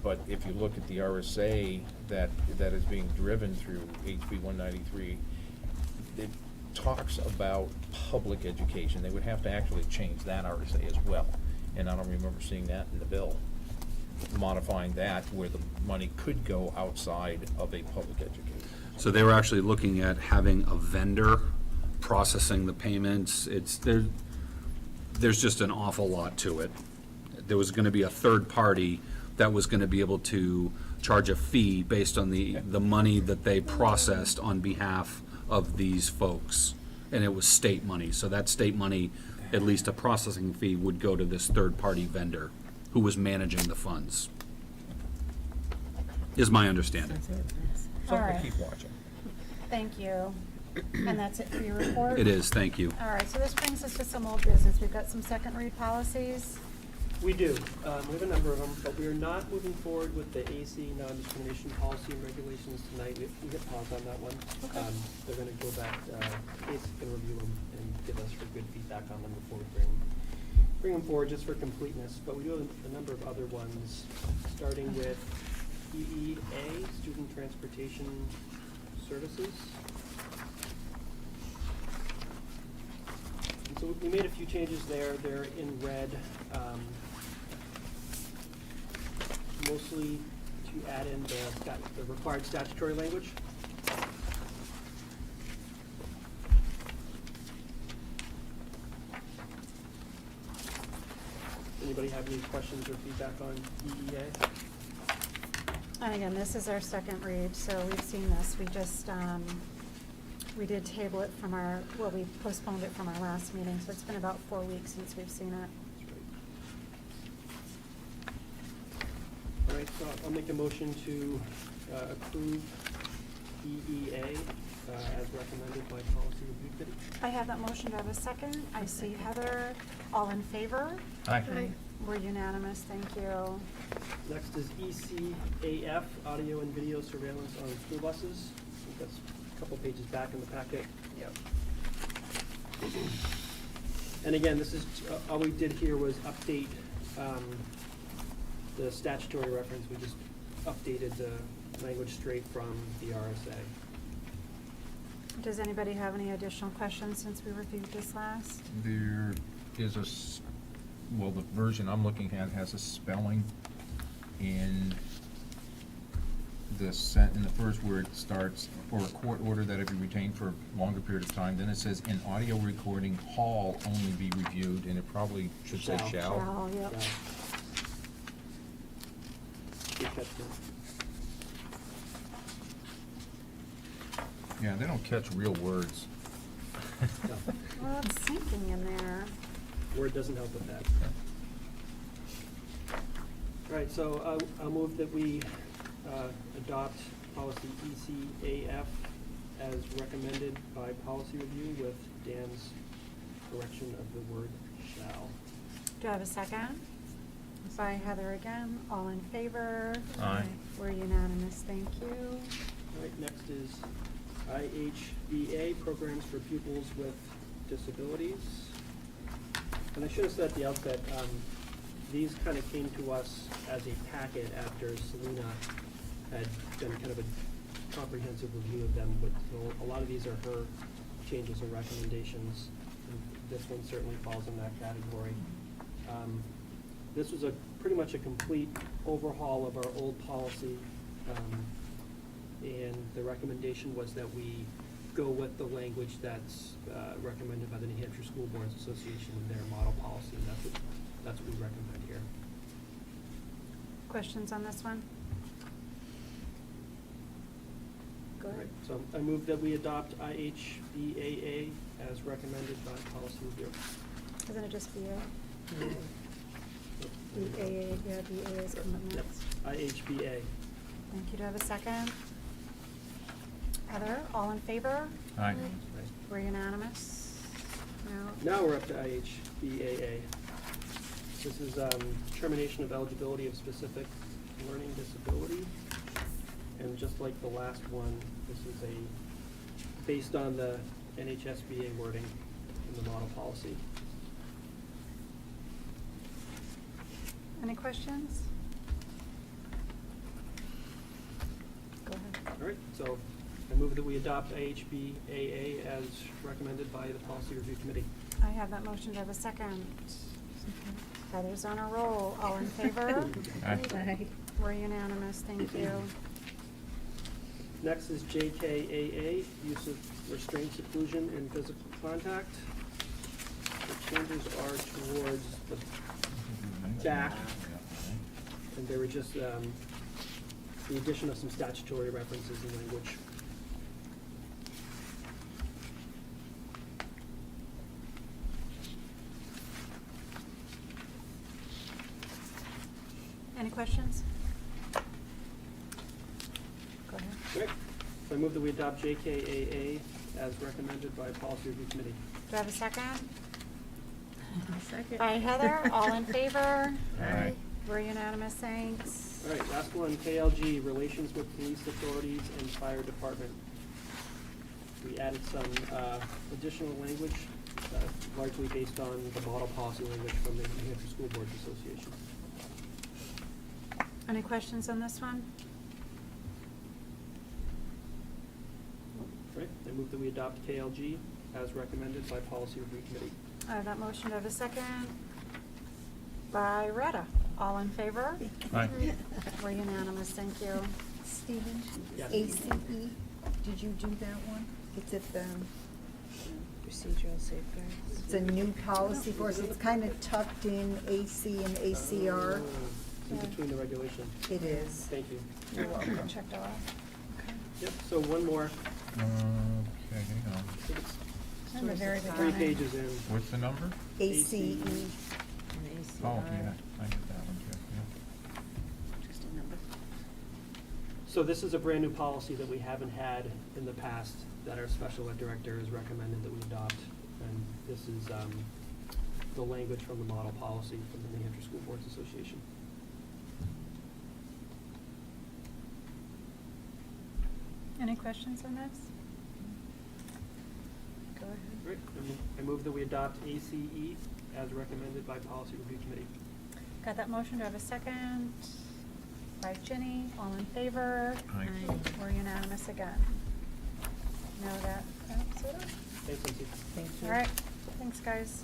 But if you look at the RSA that is being driven through HB 193, it talks about public education. They would have to actually change that RSA as well. And I don't remember seeing that in the bill, modifying that where the money could go outside of a public education. So they were actually looking at having a vendor processing the payments. There's just an awful lot to it. There was gonna be a third party that was gonna be able to charge a fee based on the money that they processed on behalf of these folks. And it was state money, so that state money, at least a processing fee, would go to this third-party vendor who was managing the funds, is my understanding. So All I right. keep watching. Thank you. And that's it for your report? It is, thank you. All right, so this brings us to some old business. We've got some second read policies. We do. We have a number of them, but we are not moving forward with the AC non-discrimination policy and regulations tonight. We hit pause on that one. Okay. They're gonna go back, AC can review them and give us good feedback on them before we bring them forward just for completeness. But we do have a number of other ones, starting with EEA, Student Transportation Services. And so we made a few changes there. They're in red. Mostly to add in the required statutory language. Anybody have any questions or feedback on EEA? And again, this is our second read, so we've seen this. We just, we did table it from we postponed it from our last meeting, so it's been about 4 weeks since we've seen it. All right, so I'll make a motion to approve EEA as recommended by Policy Review Committee. I have that motion. Do I have a second? I see Heather. All in favor? Aye. We're unanimous. Thank you. Next is ECAF, Audio and Video Surveillance on School Buses. I think that's a couple pages back in the packet. Yep. And again, this is, all we did here was update the statutory reference. We just updated the language straight from the RSA. Does anybody have any additional questions since we reviewed this last? There is well, the version I'm looking at has a spelling in in the first word starts, for a court order that it be retained for a longer period of time. Then it says, an audio recording hall only be reviewed, and it probably should say Shall. shall. Yep. Good catch, Matt. Yeah, they don't catch real words. No. Well, it's sinking in there. Word doesn't help with that. All right, so I'll move that we adopt policy ECAF as recommended by policy review with Dan's correction of the word shall. Do I have a second? By Heather again. All in favor? Aye. We're unanimous. Thank you. All right, next is IHBA, Programs for Pupils with Disabilities. And I should have said at the outset, these kind of came to us as a packet after Selena had done kind of a comprehensive review of them, but so a lot of these are her changes and recommendations, and this one certainly falls in that category. This was pretty much a complete overhaul of our old policy, and the recommendation was that we go with the language that's recommended by the New Hampshire School Boards Association in their model policy, and that's what we recommend here. Questions on this one? Go All ahead. right, so I move that we adopt IHBAA as recommended by policy review. Isn't it just BA? BAA, yeah, BA is coming Yep, next. IHBA. Thank you. Do I have a second? Heather, all in favor? Aye. We're unanimous. No. Now we're up to IHBAA. This is termination of eligibility of specific learning disability. And just like the last one, this is based on the NHSBA wording in the model policy. Any questions? Go ahead. All right, so I move that we adopt IHBAA as recommended by the Policy Review Committee. I have that motion. Do I have a second? Heather's on a roll. All in favor? Aye. We're unanimous. Thank you. Next is JKAA, use of restraint, seclusion, and physical contact. The changes are towards the back, and they were just the addition of some statutory references and language. Any questions? Go ahead. Great. So I move that we adopt JKAA as recommended by Policy Review Committee. Do I have a second? Second. By Heather, all in favor? Aye. We're unanimous, thanks. All right, last one, KLG, relations with police authorities and fire department. We added some additional language, largely based on the model policy language from the New Hampshire School Boards Association. Any questions on this one? Right, I move that we adopt KLG as recommended by Policy Review Committee. I have that motion. Do I have a second? By Retta. All in favor? Aye. We're unanimous, thank you. Stephen, Yes. ACE, did you do that one? It's at the procedural safeguards. It's a new policy for us. It's kind of tucked in AC and ACR. It's in Yeah. between the regulation. It is. Thank you. You're welcome. Checked off. Okay. Yep, so one more. Okay, hang on. I think it's In the very three beginning. pages in. What's the number? ACE. Oh, yeah, I get that one, too, yeah. Just a number. So this is a brand new policy that we haven't had in the past that our special ed director has recommended that we adopt. And this is the language from the model policy from the New Hampshire School Boards Association. Any questions on this? Go ahead. Great. I move that we adopt ACE as recommended by Policy Review Committee. Got that motion. Do I have a second? By Ginny. All in favor? Aye. We're unanimous again. Now that Thanks, Lindsay. Thank you. All right, thanks, guys.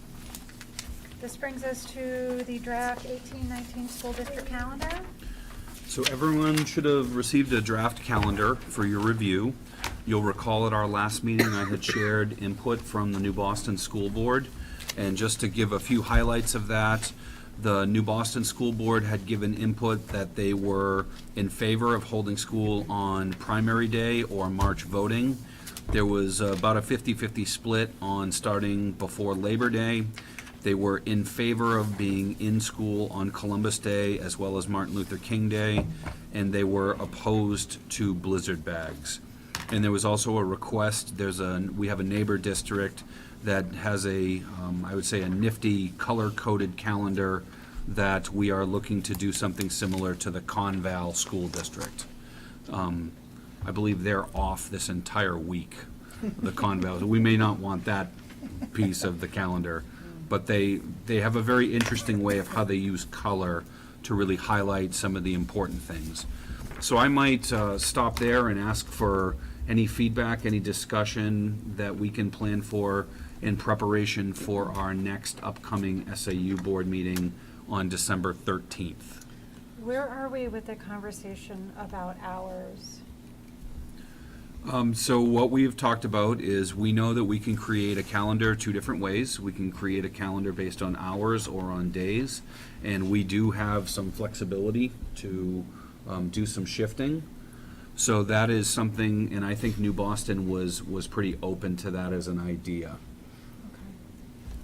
This brings us to the draft 18-19 school district calendar. So everyone should have received a draft calendar for your review. You'll recall at our last meeting, I had shared input from the New Boston School Board. And just to give a few highlights of that, the New Boston School Board had given input that they were in favor of holding school on primary day or March voting. There was about a 50-50 split on starting before Labor Day. They were in favor of being in school on Columbus Day as well as Martin Luther King Day, and they were opposed to blizzard bags. And there was also a request, we have a neighbor district that has I would say a nifty color-coded calendar that we are looking to do something similar to the Conval School District. I believe they're off this entire week, the Conval. We may not want that piece of the calendar, but they have a very interesting way of how they use color to really highlight some of the important things. So I might stop there and ask for any feedback, any discussion that we can plan for in preparation for our next upcoming SAU board meeting on December 13th. Where are we with the conversation about hours? So what we've talked about is we know that we can create a calendar two different ways. We can create a calendar based on hours or on days, and we do have some flexibility to do some shifting. So that is something, and I think New Boston was pretty open to that as an idea.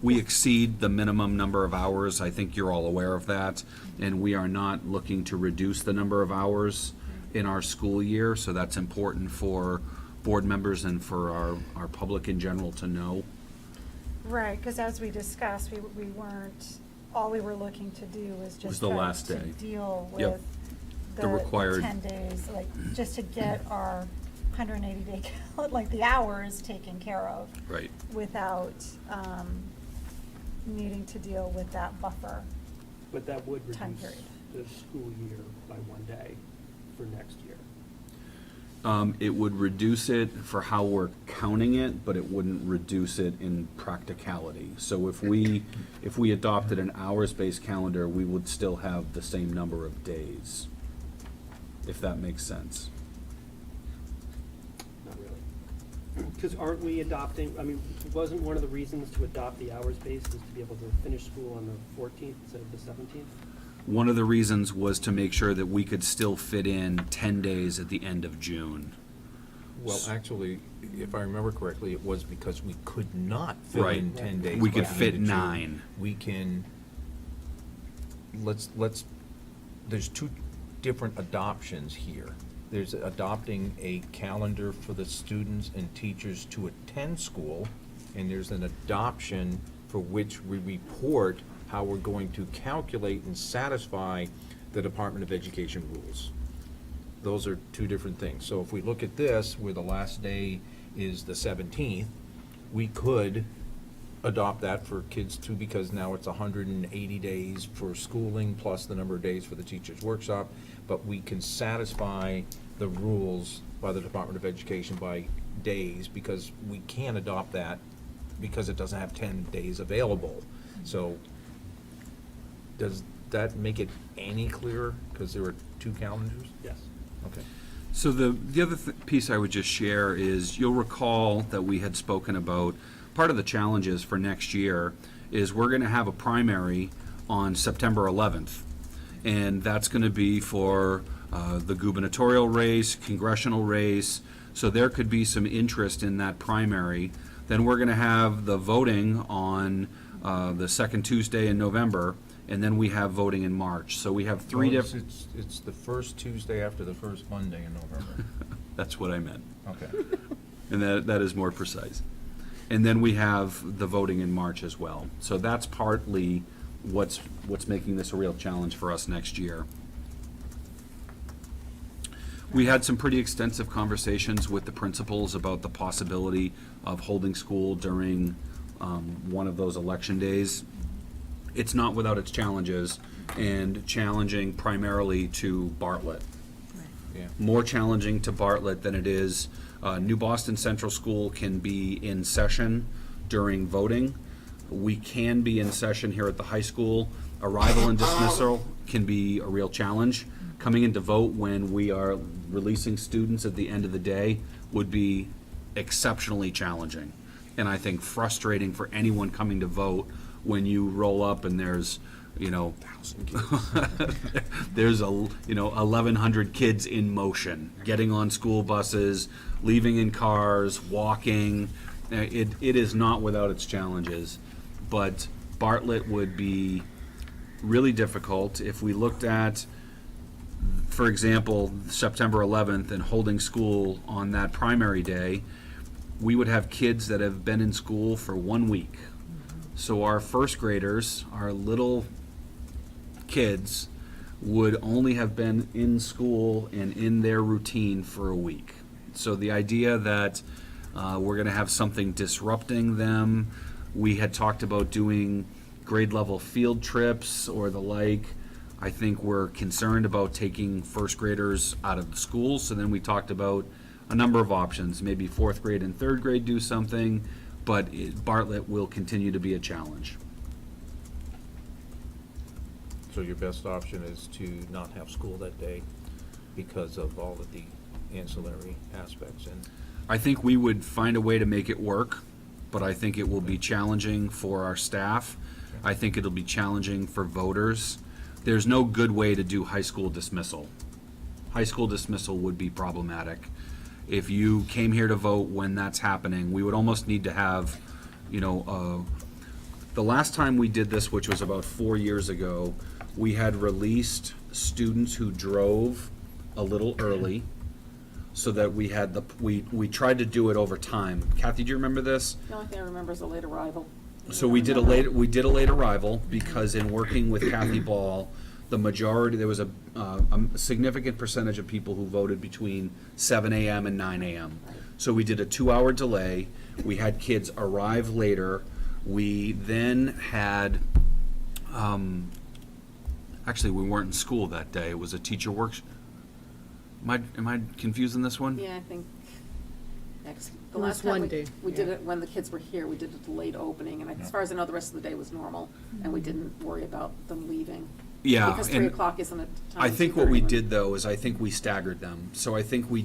We exceed the minimum number of hours. I think you're all aware of that, and we are not looking to reduce the number of hours in our school year, so that's important for board members and for our public in general to know. Right, because as we discussed, we weren't, all we were looking to do was just the try last to day. deal Yep. with The the required- 10 days, like, just to get our 180-day, like, the hours taken care of Right. without needing to deal with that buffer. But that would Time reduce period. the school year by 1 day for next year. It would reduce it for how we're counting it, but it wouldn't reduce it in practicality. So if we adopted an hours-based calendar, we would still have the same number of days, if that makes sense. Not really. Because aren't we adopting, I mean, wasn't one of the reasons to adopt the hours base is to be able to finish school on the 14th instead of the 17th? One of the reasons was to make sure that we could still fit in 10 days at the end of June. Well, actually, if I remember correctly, it was because we could not fit Right. in 10 days. We by could the end fit of June. 9. We can, let's, there's two different adoptions here. There's adopting a calendar for the students and teachers to attend school, and there's an adoption for which we report how we're going to calculate and satisfy the Department of Education rules. Those are two different things. So if we look at this, where the last day is the 17th, we could adopt that for kids too, because now it's 180 days for schooling plus the number of days for the teacher's workshop, but we can satisfy the rules by the Department of Education by days, because we can adopt that because it doesn't have 10 days available. So does that make it any clearer, because there were two calendars? Yes. Okay. So the other piece I would just share is, you'll recall that we had spoken about, part of the challenges for next year is we're going to have a primary on September 11th. And that's going to be for the gubernatorial race, congressional race, so there could be some interest in that primary. Then we're going to have the voting on the second Tuesday in November, and then we have voting in March. So we have three different. It's the first Tuesday after the first Monday in November. That's what I meant. Okay. And that is more precise. And then we have the voting in March as well. So that's partly what's making this a real challenge for us next year. We had some pretty extensive conversations with the principals about the possibility of holding school during one of those election days. It's not without its challenges, and challenging primarily to Bartlett. Yeah. More challenging to Bartlett than it is New Boston Central School can be in session during voting. We can be in session here at the high school. Arrival and dismissal can be a real challenge. Coming in to vote when we are releasing students at the end of the day would be exceptionally challenging. And I think frustrating for anyone coming to vote when you roll up and there's, you know, there's 1,100 kids in motion, getting on school buses, leaving in cars, walking. It is not without its challenges, but Bartlett would be really difficult if we looked at, for example, September 11th and holding school on that primary day. We would have kids that have been in school for 1 week. So our first graders, our little kids, would only have been in school and in their routine for a week. So the idea that we're going to have something disrupting them, we had talked about doing grade level field trips or the like. I think we're concerned about taking first graders out of the school. So then we talked about a number of options, maybe fourth grade and third grade do something, but Bartlett will continue to be a challenge. So your best option is to not have school that day because of all of the ancillary aspects, and I think we would find a way to make it work, but I think it will be challenging for our staff. I think it'll be challenging for voters. There's no good way to do high school dismissal. High school dismissal would be problematic. If you came here to vote when that's happening, we would almost need to have, the last time we did this, which was about 4 years ago, we had released students who drove a little early so that we had we tried to do it over time. Kathy, do you remember this? The only thing I remember is a late arrival. So we did a late arrival because in working with Kathy Ball, the majority, there was a significant percentage of people who voted between 7 a.m. and 9 a.m. So we did a 2-hour delay. We had kids arrive later. We then had, actually we weren't in school that day. It was a teacher workshop. Am I confusing this one? Yeah, I think, next, the It was last time one we, day, we did yeah. it when the kids were here, we did a delayed opening, and as far as I know, the rest of the day was normal, and we didn't worry about them leaving. Yeah. Because 3 and o'clock isn't a time. I to think do what we it. did though is I think we staggered them. So I think we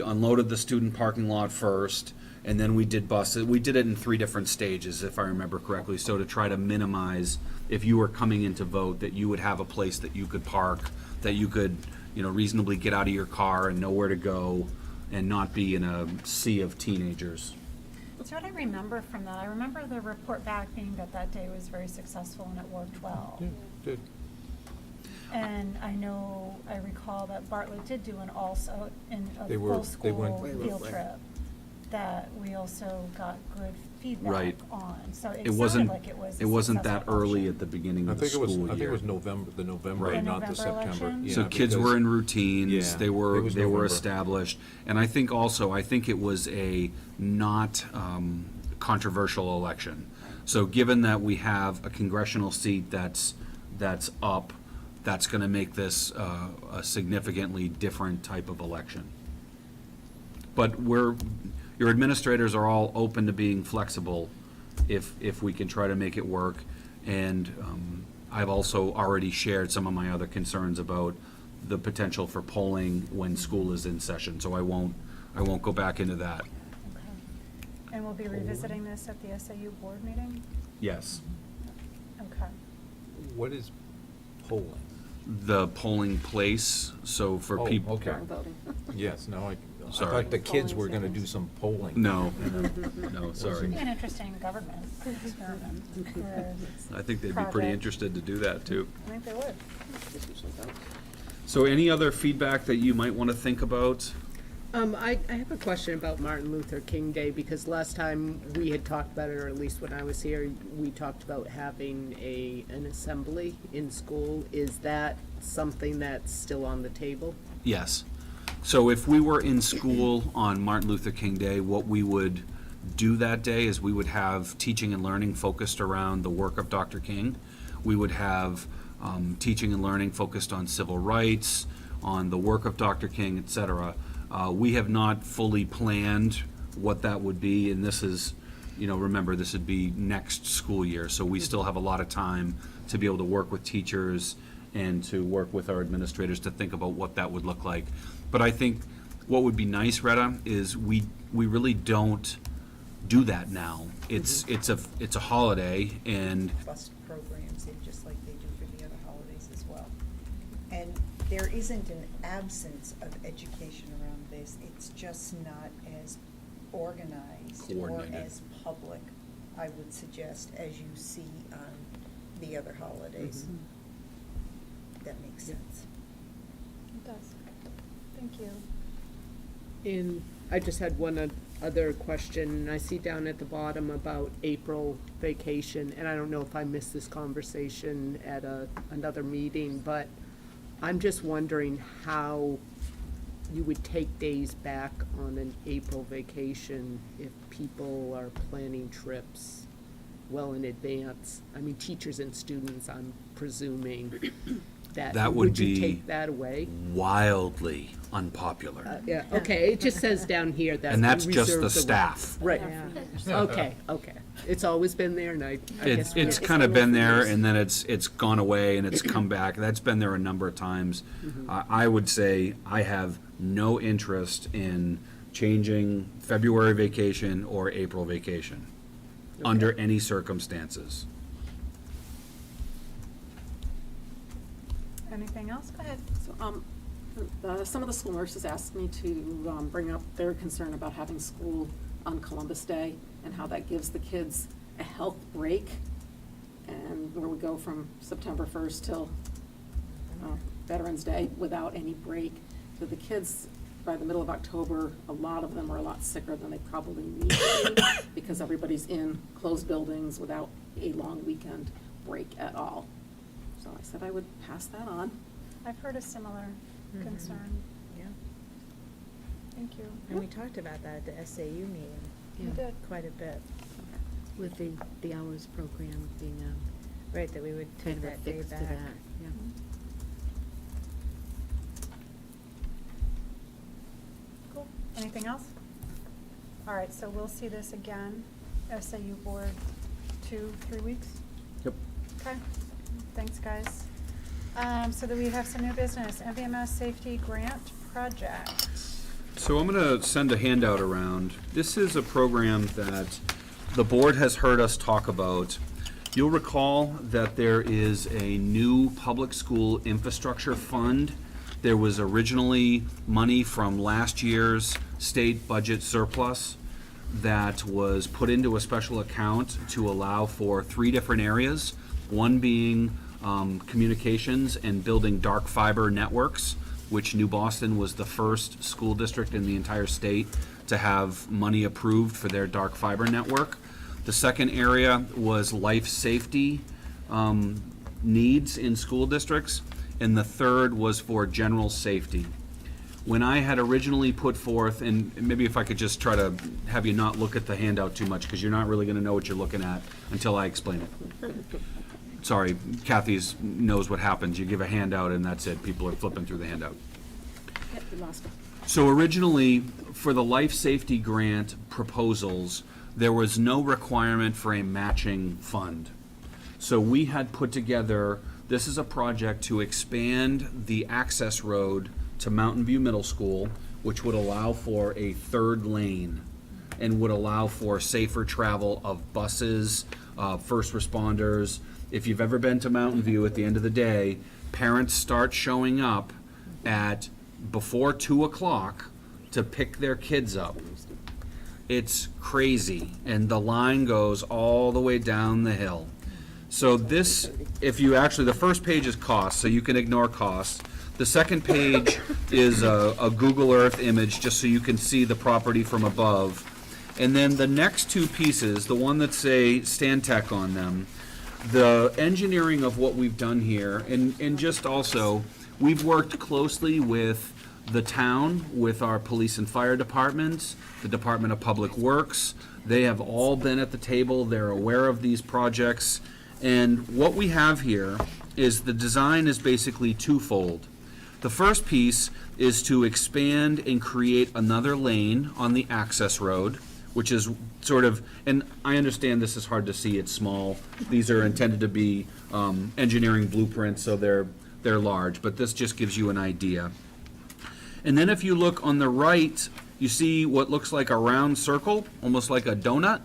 unloaded the student parking lot first, and then we did buses. We did it in 3 different stages, if I remember correctly. So to try to minimize, if you were coming in to vote, that you would have a place that you could park, that you could, reasonably get out of your car and know where to go, and not be in a sea of teenagers. So what I remember from that, I remember the report back being that day was very successful and it worked well. good. And I recall that Bartlett did do a They full went- school field trip that we also got good feedback Right. on. So it It sounded wasn't, like it was a it wasn't that successful early option. at the beginning I of the think it was, school I think it year. was November, the November, Right. not the The November September. election? Yeah, So kids because- were in routines, Yeah, they it were was November. November. Established, and I think it was a not controversial election. So given that we have a congressional seat that's up, that's going to make this a significantly different type of election. But your administrators are all open to being flexible if we can try to make it work. And I've also already shared some of my other concerns about the potential for polling when school is in session, so I won't go back into that. Okay. And we'll be revisiting this at the SAU board meeting? Yes. Okay. What is polling? The polling place, so for Oh, people. okay. During voting. Yes, no, I Sorry. thought the kids Polling were gonna stations. do some polling. No, no, sorry. It'd be an interesting government experiment. where I think they'd be pretty project- interested to do that too. I think they would. Just usually vote. So any other feedback that you might want to think about? I have a question about Martin Luther King Day, because last time we had talked about it, or at least when I was here, we talked about having an assembly in school. Is that something that's still on the table? Yes. So if we were in school on Martin Luther King Day, what we would do that day is we would have teaching and learning focused around the work of Dr. King. We would have teaching and learning focused on civil rights, on the work of Dr. King, et cetera. We have not fully planned what that would be, and this is, remember, this would be next school year, so we still have a lot of time to be able to work with teachers and to work with our administrators to think about what that would look like. But I think what would be nice, Retta, is we really don't do that now. It's a holiday, and Bus programs in just like they do for the other holidays as well. And there isn't an absence of education around this, it's just not as organized or Coordinated. as public, I would suggest, as you see on the other holidays. That makes sense. It does. Thank you. And I just had one other question. I see down at the bottom about April vacation, and I don't know if I missed this conversation at another meeting, but I'm just wondering how you would take days back on an April vacation if people are planning trips well in advance. I mean, teachers and students, I'm presuming that. That would you be take that away? wildly unpopular. Yeah, okay, it just says down here that. And that's we just reserve the right- staff. Right, okay. It's always been there, and I guess. It's kind of been there, and then it's gone away, and it's come back. That's been there a number of times. I would say I have no interest in changing February vacation or April vacation, under any circumstances. Anything else? Go ahead. So, some of the school nurses asked me to bring up their concern about having school on Columbus Day and how that gives the kids a health break, and where we go from September 1st till Veterans Day without any break. So the kids, by the middle of October, a lot of them are a lot sicker than they probably need to be because everybody's in closed buildings without a long weekend break at all. So I said I would pass that on. I've heard a similar concern. Yeah, Thank you. and we talked about that at the SAU meeting. You did. Quite a bit, With the hours program being right, that we would kind take of a that day fix to back. that, yeah. Cool. Anything else? All right, so we'll see this again, SAU board, 2-3 weeks? Yep. Okay, thanks, guys. So do we have some new business, MVMS Safety Grant Project? So I'm going to send a handout around. This is a program that the board has heard us talk about. You'll recall that there is a new public school infrastructure fund. There was originally money from last year's state budget surplus that was put into a special account to allow for 3 different areas, one being communications and building dark fiber networks, which New Boston was the first school district in the entire state to have money approved for their dark fiber network. The second area was life safety needs in school districts, and the third was for general safety. When I had originally put forth, and maybe if I could just try to have you not look at the handout too much, because you're not really going to know what you're looking at until I explain it. Sorry, Kathy's knows what happens. You give a handout and that's it. People are flipping through the handout. Yep, we lost it. So originally, for the life safety grant proposals, there was no requirement for a matching fund. So we had put together, this is a project to expand the access road to Mountain View Middle School, which would allow for a 3rd lane and would allow for safer travel of buses, first responders. If you've ever been to Mountain View, at the end of the day, parents start showing up at before 2 o'clock to pick their kids up. It's crazy, and the line goes all the way down the hill. So this, if you actually, the first page is cost, so you can ignore costs. The second page is a Google Earth image, just so you can see the property from above. And then the next 2 pieces, the one that say Stantec on them, the engineering of what we've done here, and just also, we've worked closely with the town, with our police and fire departments, the Department of Public Works. They have all been at the table. They're aware of these projects. And what we have here is the design is basically twofold. The first piece is to expand and create another lane on the access road, which is sort of, and I understand this is hard to see, it's small. These are intended to be engineering blueprints, so they're large, but this just gives you an idea. And then if you look on the right, you see what looks like a round circle, almost like a donut.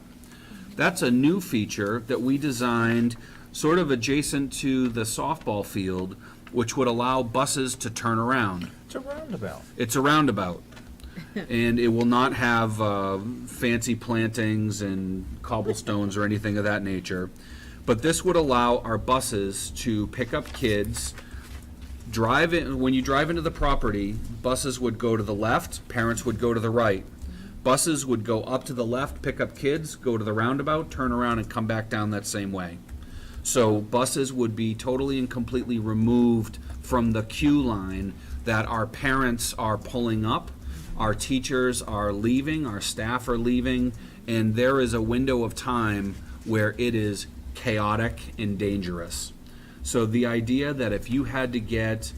That's a new feature that we designed sort of adjacent to the softball field, which would allow buses to turn around. It's a roundabout. It's a roundabout. And it will not have fancy plantings and cobblestones or anything of that nature. But this would allow our buses to pick up kids, drive in. When you drive into the property, buses would go to the left, parents would go to the right. Buses would go up to the left, pick up kids, go to the roundabout, turn around, and come back down that same way. So buses would be totally and completely removed from the queue line that our parents are pulling up, our teachers are leaving, our staff are leaving, and there is a window of time where it is chaotic and dangerous. So the idea that if you had to get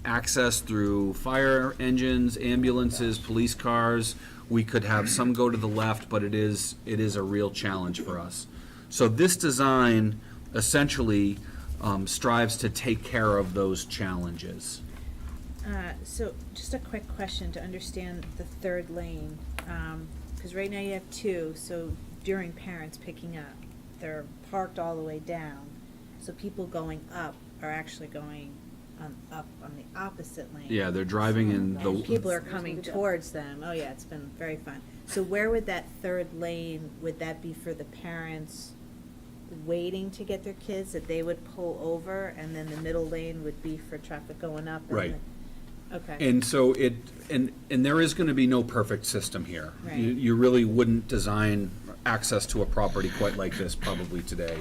access through fire engines, ambulances, police cars, we could have some go to the left, but it is a real challenge for us. So this design essentially strives to take care of those challenges. So just a quick question to understand the third lane, because right now you have two, so during parents picking up, they're parked all the way down. So people going up are actually going up on the opposite lane. Yeah, they're driving in And people the, are coming towards them. Oh yeah, it's been very fun. So where would that third lane, would that be for the parents waiting to get their kids, that they would pull over, and then the middle lane would be for traffic going up? And Right. Okay. and so and there is gonna be no perfect system here. Right. You really wouldn't design access to a property quite like this probably today.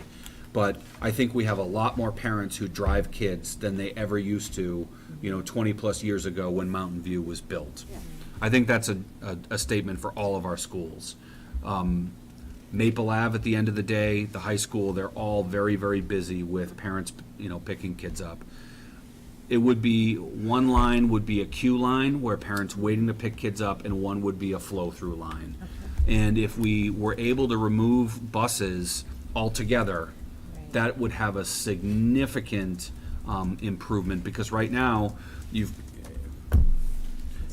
But I think we have a lot more parents who drive kids than they ever used to, 20-plus years ago when Mountain View was built. I think that's a statement for all of our schools. Maple Ave, at the end of the day, the high school, they're all very, very busy with parents, picking kids up. It would be, one line would be a queue line where parents waiting to pick kids up, and one would be a flow-through line. And if we were able to remove buses altogether, that would have a significant improvement, because right now, you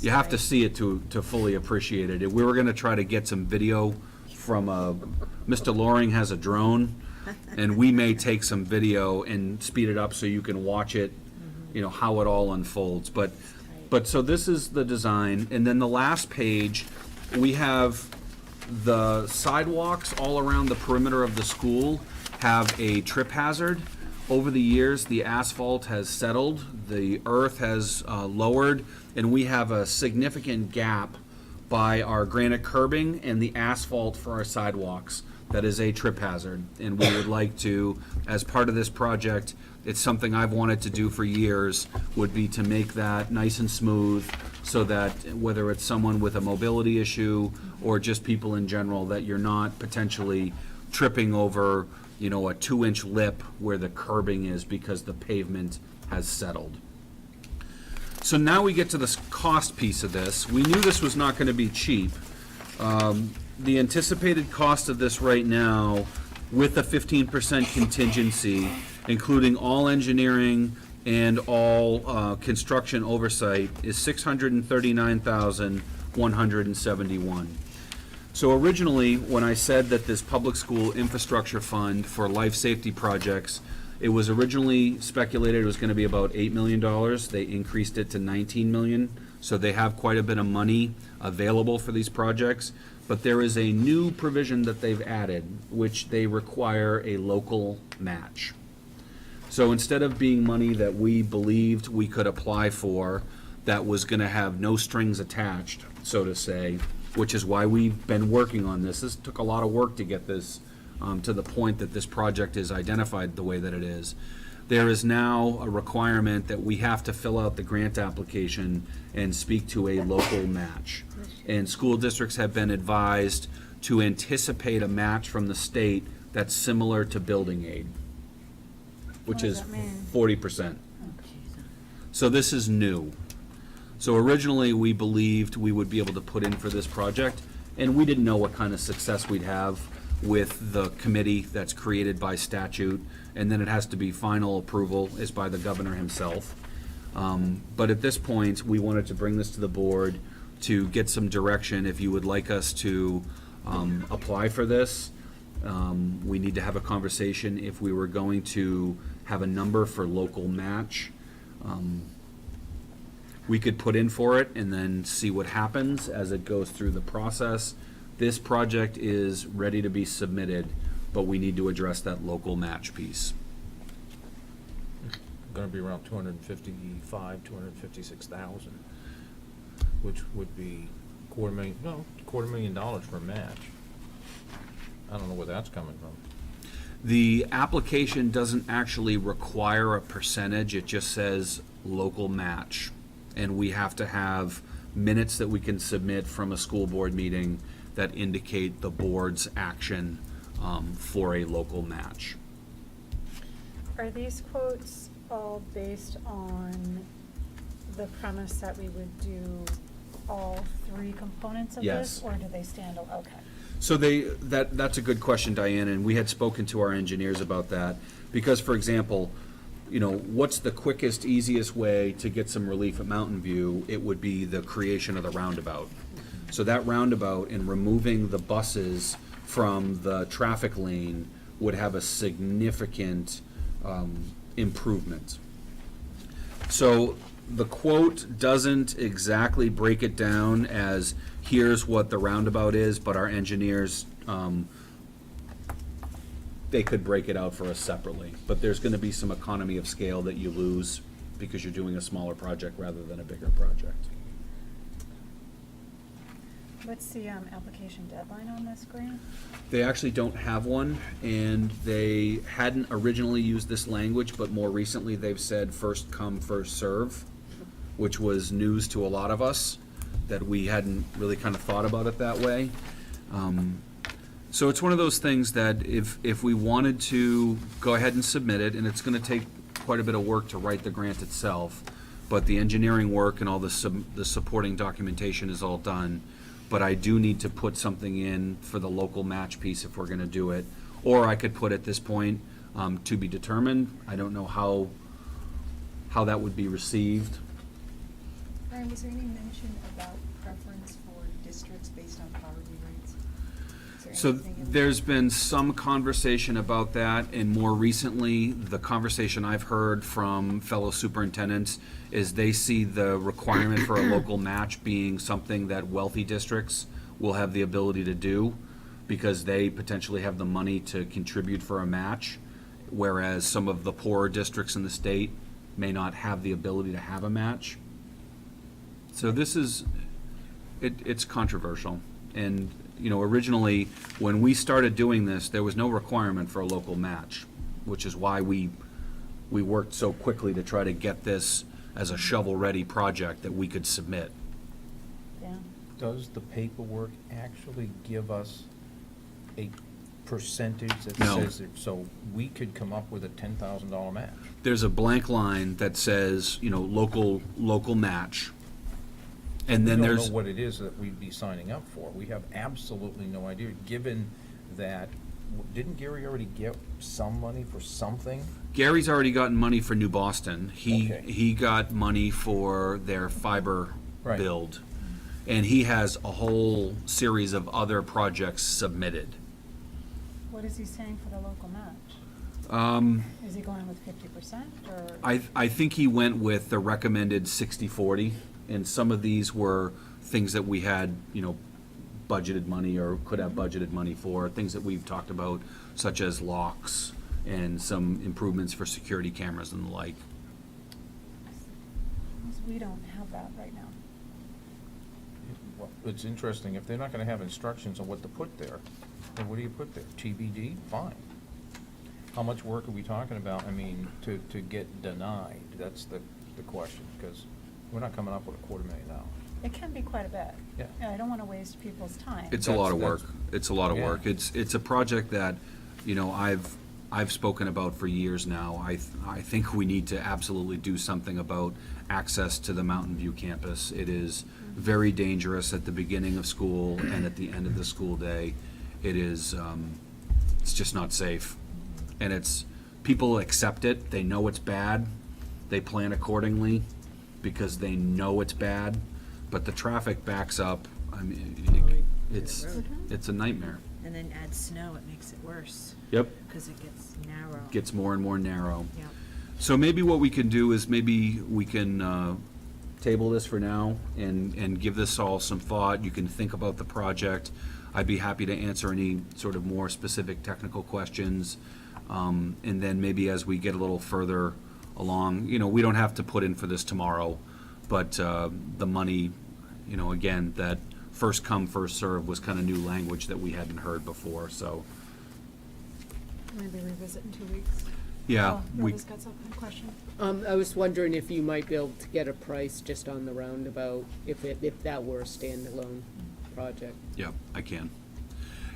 have to see it to fully appreciate it. We were gonna try to get some video from, Mr. Loring has a drone, and we may take some video and speed it up so you can watch it, how it all unfolds. But so this is the design, and then the last page, we have the sidewalks all around the perimeter of the school have a trip hazard. Over the years, the asphalt has settled, the earth has lowered, and we have a significant gap by our granite curbing and the asphalt for our sidewalks. That is a trip hazard, and we would like to, as part of this project, it's something I've wanted to do for years, would be to make that nice and smooth, so that whether it's someone with a mobility issue or just people in general, that you're not potentially tripping over, a 2-inch lip where the curbing is because the pavement has settled. So now we get to the cost piece of this. We knew this was not going to be cheap. The anticipated cost of this right now, with a 15% contingency, including all engineering and all construction oversight, is $639,171. So originally, when I said that this public school infrastructure fund for life safety projects, it was originally speculated it was going to be about $8 million. They increased it to $19 million. So they have quite a bit of money available for these projects. But there is a new provision that they've added, which they require a local match. So instead of being money that we believed we could apply for, that was going to have no strings attached, so to say, which is why we've been working on this. This took a lot of work to get this to the point that this project is identified the way that it is. There is now a requirement that we have to fill out the grant application and speak to a local match. And school districts have been advised to anticipate a match from the state that's similar to building aid, which is 40%. So this is new. So originally, we believed we would be able to put in for this project, and we didn't know what kind of success we'd have with the committee that's created by statute, and then it has to be final approval is by the governor himself. But at this point, we wanted to bring this to the board to get some direction. If you would like us to apply for this, we need to have a conversation if we were going to have a number for local match. We could put in for it and then see what happens as it goes through the process. This project is ready to be submitted, but we need to address that local match piece. Gonna be around 256,000, which would be $250,000 for a match. I don't know where that's coming from. The application doesn't actually require a percentage, it just says local match. And we have to have minutes that we can submit from a school board meeting that indicate the board's action for a local match. Are these quotes all based on the premise that we would do all three components of Yes. this? Or do they stand, okay. So that's a good question, Diane, and we had spoken to our engineers about that. Because, for example, what's the quickest, easiest way to get some relief at Mountain View? It would be the creation of the roundabout. So that roundabout and removing the buses from the traffic lane would have a significant improvement. So the quote doesn't exactly break it down as here's what the roundabout is, but our engineers, they could break it out for us separately. But there's gonna be some economy of scale that you lose because you're doing a smaller project rather than a bigger project. What's the application deadline on this grant? They actually don't have one, and they hadn't originally used this language, but more recently they've said first come, first serve, which was news to a lot of us, that we hadn't really kind of thought about it that way. So it's one of those things that if we wanted to go ahead and submit it, and it's gonna take quite a bit of work to write the grant itself, but the engineering work and all the supporting documentation is all done. But I do need to put something in for the local match piece if we're gonna do it. Or I could put at this point, to be determined. I don't know how that would be received. Brian, was there any mention about preference for districts based on poverty rates? Is there So anything in there's been some conversation about that, and more recently, the conversation I've heard from fellow superintendents is they see the requirement for a local match being something that wealthy districts will have the ability to do because they potentially have the money to contribute for a match, whereas some of the poorer districts in the state may not have the ability to have a match. So this is, it's controversial. And, originally, when we started doing this, there was no requirement for a local match, which is why we worked so quickly to try to get this as a shovel-ready project that we could submit. Yeah. Does the paperwork actually give us a percentage that No. says, so we could come up with a $10,000 match? There's a blank line that says, local match. And then We there's. don't know what it is that we'd be signing up for. We have absolutely no idea, given that, didn't Gary already get some money for something? Gary's already gotten money for New Boston. Okay. He got money for their fiber Right. build. And he has a whole series of other projects submitted. What is he saying for the local match? Is he going with 50% or? I think he went with the recommended 60-40, and some of these were things that we had, budgeted money or could have budgeted money for, things that we've talked about, such as locks and some improvements for security cameras and the like. We don't have that right now. Well, it's interesting, if they're not gonna have instructions on what to put there, then what do you put there? TBD? Fine. How much work are we talking about, to get denied? That's the question, because we're not coming up with $250,000. It can be quite a bit. Yeah. And I don't want to waste people's time. It's a lot of That's- work. It's a lot of yeah. work. It's a project that, I've spoken about for years now. I think we need to absolutely do something about access to the Mountain View campus. It is very dangerous at the beginning of school and at the end of the school day. It is, it's just not safe. And people accept it, they know it's bad, they plan accordingly because they know it's bad, but the traffic backs up. I mean, it's a nightmare. And then add snow, it makes it worse, Yep. because it gets narrow. Gets more and more narrow. Yeah. So maybe what we can do is maybe we can table this for now and give this all some thought. You can think about the project. I'd be happy to answer any sort of more specific technical questions. And then maybe as we get a little further along, we don't have to put in for this tomorrow, but the money, again, that first come, first serve was kind of new language that we hadn't heard before, so. Maybe revisit in 2 weeks. Yeah, Oh, we, Rhoda's got something, a question. I was wondering if you might be able to get a price just on the roundabout, if that were a standalone project. yeah, I can.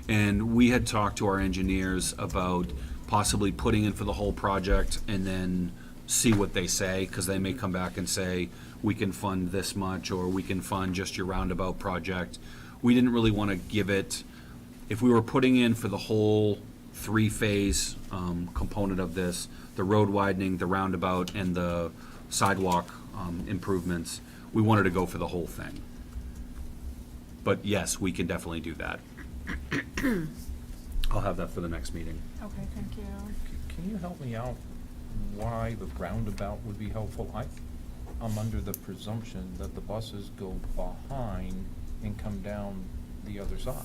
And we had talked to our engineers about possibly putting in for the whole project and then see what they say, because they may come back and say, we can fund this much, or we can fund just your roundabout project. We didn't really want to give it, if we were putting in for the whole three-phase component of this, the road widening, the roundabout, and the sidewalk improvements, we wanted to go for the whole thing. But yes, we can definitely do that. I'll have that for the next meeting. Okay, thank you. Can you help me out why the roundabout would be helpful? I'm under the presumption that the buses go behind and come down the other side.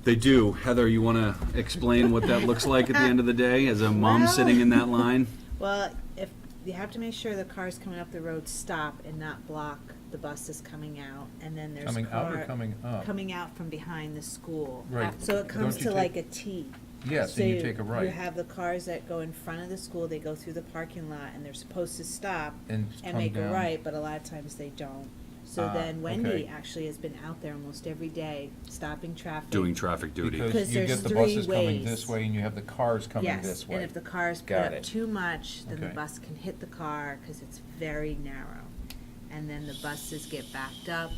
They do. Heather, you want to explain what that looks like at the end of the day, as a mom sitting in that line? Well, if, you have to make sure the cars coming up the road stop and not block the buses coming out, and then there's Coming out or car coming up? coming out from behind the school. Right. So it comes Don't you to like a take- T. Yes, So and you take a right. You have the cars that go in front of the school, they go through the parking lot, and they're supposed to stop And and come make a down. right, but a lot of times they don't. So Ah, then Wendy okay. actually has been out there almost every day, stopping traffic. Doing traffic duty. Because Because you there's get the three buses coming ways. this way and you have the cars coming Yes, this way. and if the cars put Got up it. too much, then the Okay. bus can hit the car, cause it's very narrow. And then the buses get backed up,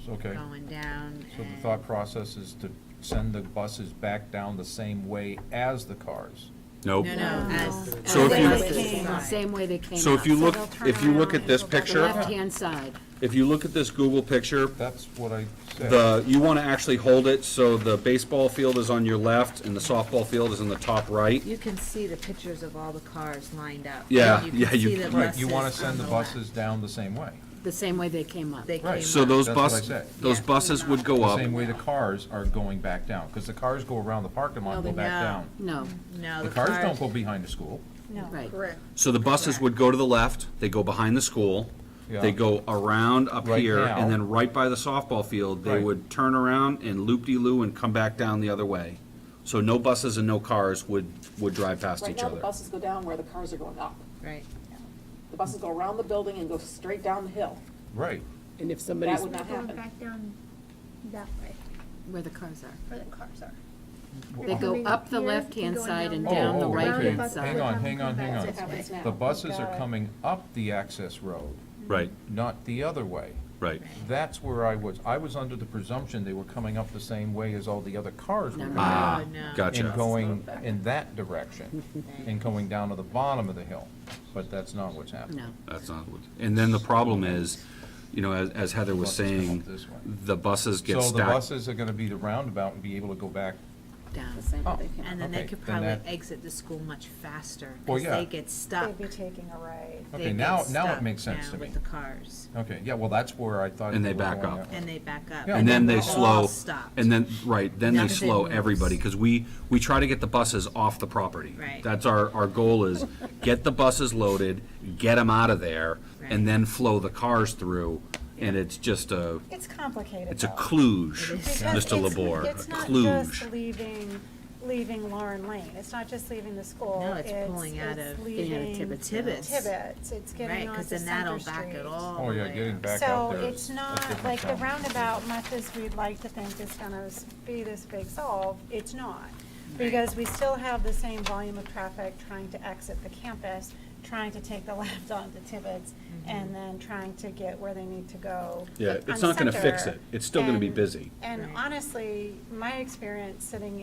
Okay. going down, So the and- thought process is to send the buses back down the same way as the cars. Nope. No, no, as. So as if you- they Came. came. Same way they came So if you up. look, they'll turn if you look around at this and go back picture, around. Left-hand side. if you look at this Google picture, That's what I said. you want to actually hold it so the baseball field is on your left and the softball field is in the top right. You can see the pictures of all the cars lined up. Yeah, And you yeah, can you- see the Right, you wanna buses send on the left. buses down the same way. The same way they came up. They Right. came So up. those That's what I bus, said. those Yeah. buses would go The up. same way the cars are going back down, because the cars go around the parking lot and go back down. No, No, The cars don't go behind the school. No. right. So the buses would go to the left, they go behind the school, they Yeah. go around up Right here, now. and then right by the softball field, they Right. would turn around and loop-de-loo and come back down the other way. So no buses and no cars would drive past Right each now, the other. buses go down where the cars are going up. Right. The buses go around the building and go straight down the hill. Right. And if somebody's, That would not Going happen. back down that way, Where the cars are. where the cars are. They go Coming up the here left-hand and going side and Oh, down the oh, right-hand okay. side. Hang on, hang on, hang That's on. what happens now. The buses Got are it. coming up the access road, Right, not the other way. right. That's where I was under the presumption they were coming up the same way as all the other cars were No, coming no. Ah, Oh, no. gotcha. and going in that direction, and going down to the bottom of the hill, but that's not what's happening. No. That's not what, and then the problem is, as Heather was Buses come saying, up this way. the buses get So the stacked. buses are gonna be the roundabout and be able to go back, Down. Oh. And then they Okay, could then probably that- exit the school much faster, Well, cause yeah. they get stuck. They'd be taking a right. They Okay, get now it stuck makes sense now to me. with the cars, okay, yeah, well, that's where I thought. And they were back going up. that way. and they back up. Yeah. And then they they're all slow, stopped. and then, right, then they Nothing slow moves. everybody, because we try to get the buses off the property. Right. That's our goal is, get the buses loaded, get them out of there, Right. and then flow the cars through, and it's just It's complicated, it's a though. kludge, It is. Because Mr. it's- Labor, a It's not kludge. just leaving Lauren Lane, it's not just leaving the school. No, it's pulling out it's of- Getting out of leaving Tibbetts. Tibbetts, it's getting Right, onto cause then Center that'll Street. back it all Oh, the yeah, way getting up. back out So there it's is a not, different like the challenge. roundabout, much as we'd like to think is gonna be this big solve, it's not. Because we still have the same volume of traffic trying to exit the campus, trying to take the left onto Tibbetts, and then trying to get where they need to go. Yeah, on it's not gonna fix Center. it. It's still gonna be And- busy. And Right. honestly, my experience sitting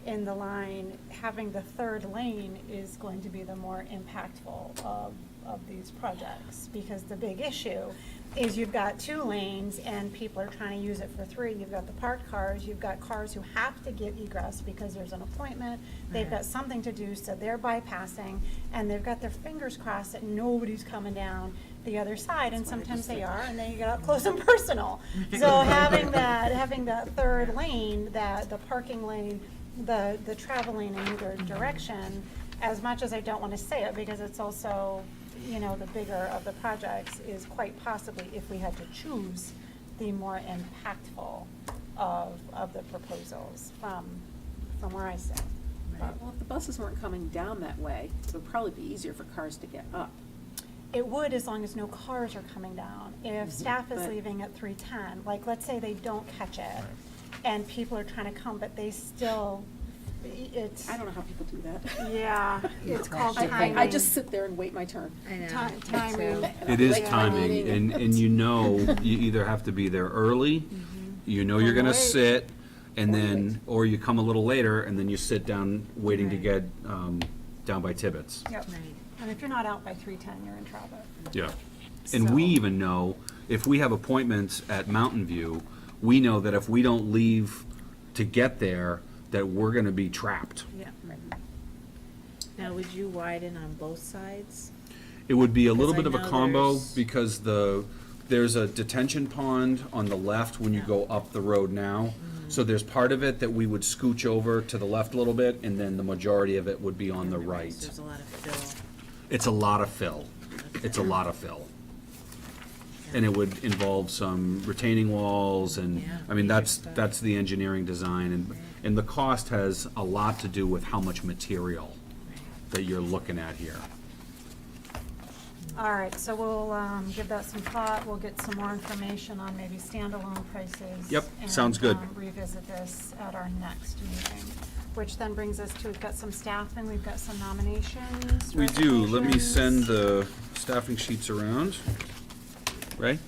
in the line, having the third lane is going to be the more impactful of these projects. Because the big issue is you've got 2 lanes and people are trying to use it for 3. You've got the parked cars, you've got cars who have to get egress because there's an appointment. They've got something to do, so they're bypassing, and they've got their fingers crossed that nobody's coming down the other side, and sometimes they are, and then you get up close and personal. So having that third lane, the parking lane, the travel lane in either direction, as much as I don't want to say it, because it's also, the bigger of the projects, is quite possibly, if we had to choose, the more impactful of the proposals from where I sit. But Well, if the buses weren't coming down that way, it would probably be easier for cars to get up. it would, as long as no cars are coming down. If staff is But- leaving at 3:10, like, let's say they don't catch it, and people are trying to come, but they still, it's, I don't know how people do that. yeah, it's called I timing. just sit there and wait my turn. I know. Ti- me timing. too. And It I'm is late for my timing, meeting. and you either have to be there early, you're gonna Wait. sit, and Or then, wait. or you come a little later, and then you sit down, waiting to Right. get, down by Tibbetts. Yep. Right. And if you're not out by 3:10, you're in traffic. Yeah. And we So- even know, if we have appointments at Mountain View, we know that if we don't leave to get there, that we're gonna be trapped. Yeah. Now, would you widen on both sides? It would be a little Because bit I of a know combo, there's- because there's a detention pond on the left when you Yeah. go up the road now. So there's part of it that we would scooch over to the left a little bit, and then the majority of it would be on the right. There's a lot of fill. It's a lot of fill. It's a lot of fill. And it would involve some retaining walls, and, Yeah, I mean, major that's, stuff. that's the engineering design, and the cost has a lot to do with how much material that you're looking at here. All right, so we'll give that some thought. We'll get some more information on maybe standalone prices. Yep, sounds good. And revisit this at our next meeting, which then brings us to, we've got some staffing, we've got some nominations. We do, let me send resignations. the staffing sheets around. Ray?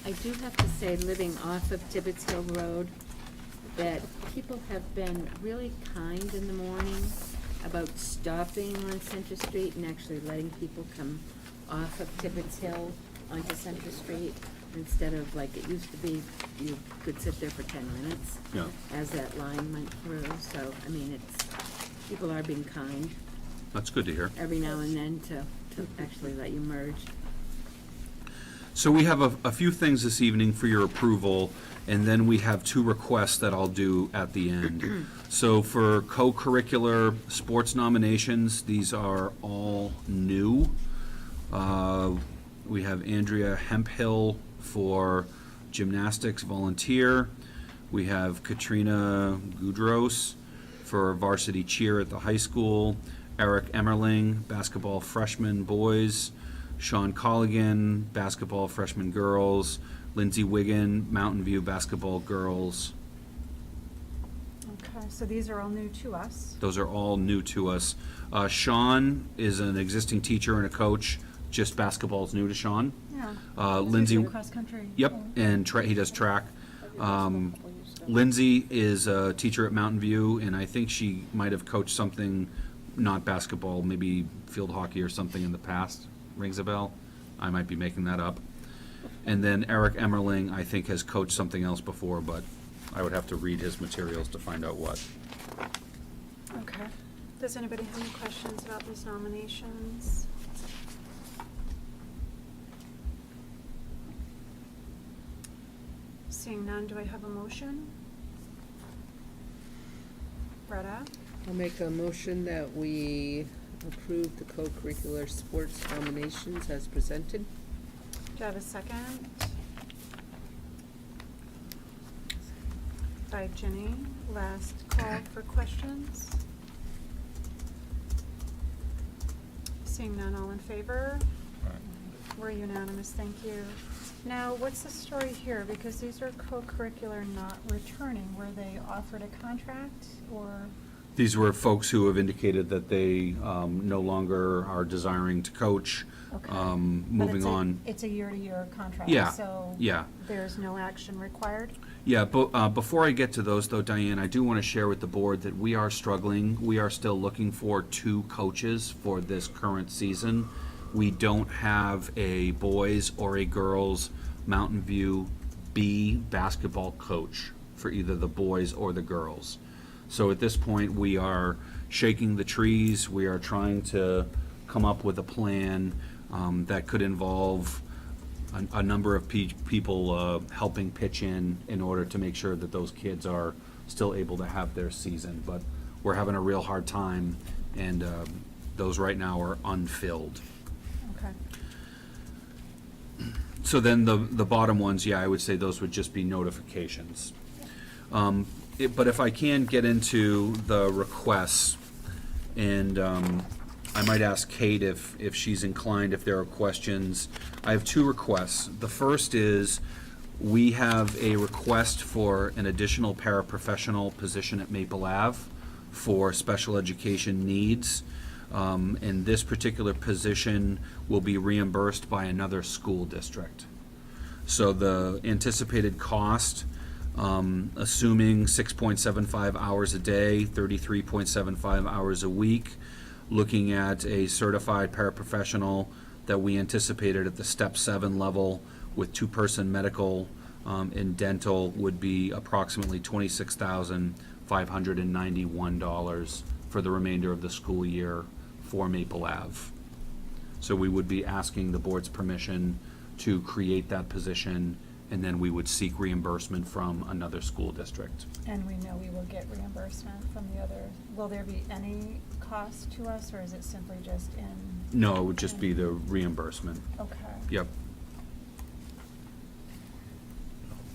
I do have to say, living off of Tibbetts Hill Road, that people have been really kind in the morning about stopping on Center Street and actually letting people come off of Tibbetts Hill onto Center Street, instead of like it used to be, you could sit there for 10 minutes Yeah. as that line went through. So, I mean, people are being kind That's good to hear. every now and then to actually let you merge. So we have a few things this evening for your approval, and then we have 2 requests that I'll do at the end. So for co-curricular sports nominations, these are all new. We have Andrea Hemphill for gymnastics volunteer. We have Katrina Gudros for varsity cheer at the high school. Eric Emmerling, basketball freshman boys. Sean Colligan, basketball freshman girls. Lindsay Wiggin, Mountain View basketball girls. Okay, so these are all new to us. Those are all new to us. Sean is an existing teacher and a coach. Just basketball's new to Sean. Yeah. Lindsay. Cross-country. Yep, and he does track. Lindsay is a teacher at Mountain View, and I think she might have coached something, not basketball, maybe field hockey or something in the past. Rings a bell? I might be making that up. And then Eric Emmerling, I think, has coached something else before, but I would have to read his materials to find out what. Okay. Does anybody have any questions about these nominations? Seeing none, do I have a motion? Retta? I'll make a motion that we approve the co-curricular sports nominations as presented. Do I have a second? By Jenny. Last call for questions. Seeing none, all in favor? We're unanimous, thank you. Now, what's the story here? Because these are co-curricular not returning. Were they offered a contract or? These were folks who have indicated that they no longer are desiring to coach, Okay. But moving on. It's a year-to-year contract, Yeah, so yeah. there's no action required? Yeah, but before I get to those though, Diane, I do want to share with the board that we are struggling. We are still looking for 2 coaches for this current season. We don't have a boys or a girls Mountain View B basketball coach for either the boys or the girls. So at this point, we are shaking the trees. We are trying to come up with a plan that could involve a number of people helping pitch in order to make sure that those kids are still able to have their season. But we're having a real hard time, and those right now are unfilled. Okay. So then the bottom ones, yeah, I would say those would just be notifications. But if I can get into the requests, and I might ask Kate if she's inclined, if there are questions. I have 2 requests. The first is, we have a request for an additional paraprofessional position at Maple Ave for special education needs. And this particular position will be reimbursed by another school district. So the anticipated cost, assuming 6.75 hours a day, 33.75 hours a week, looking at a certified paraprofessional that we anticipated at the step 7 level with 2-person medical and dental, would be approximately $26,591 for the remainder of the school year for Maple Ave. So we would be asking the board's permission to create that position, and then we would seek reimbursement from another school district. And we know we will get reimbursement from the other. Will there be any cost to us, or is it simply just in? No, it would just be the reimbursement. Okay. Yep.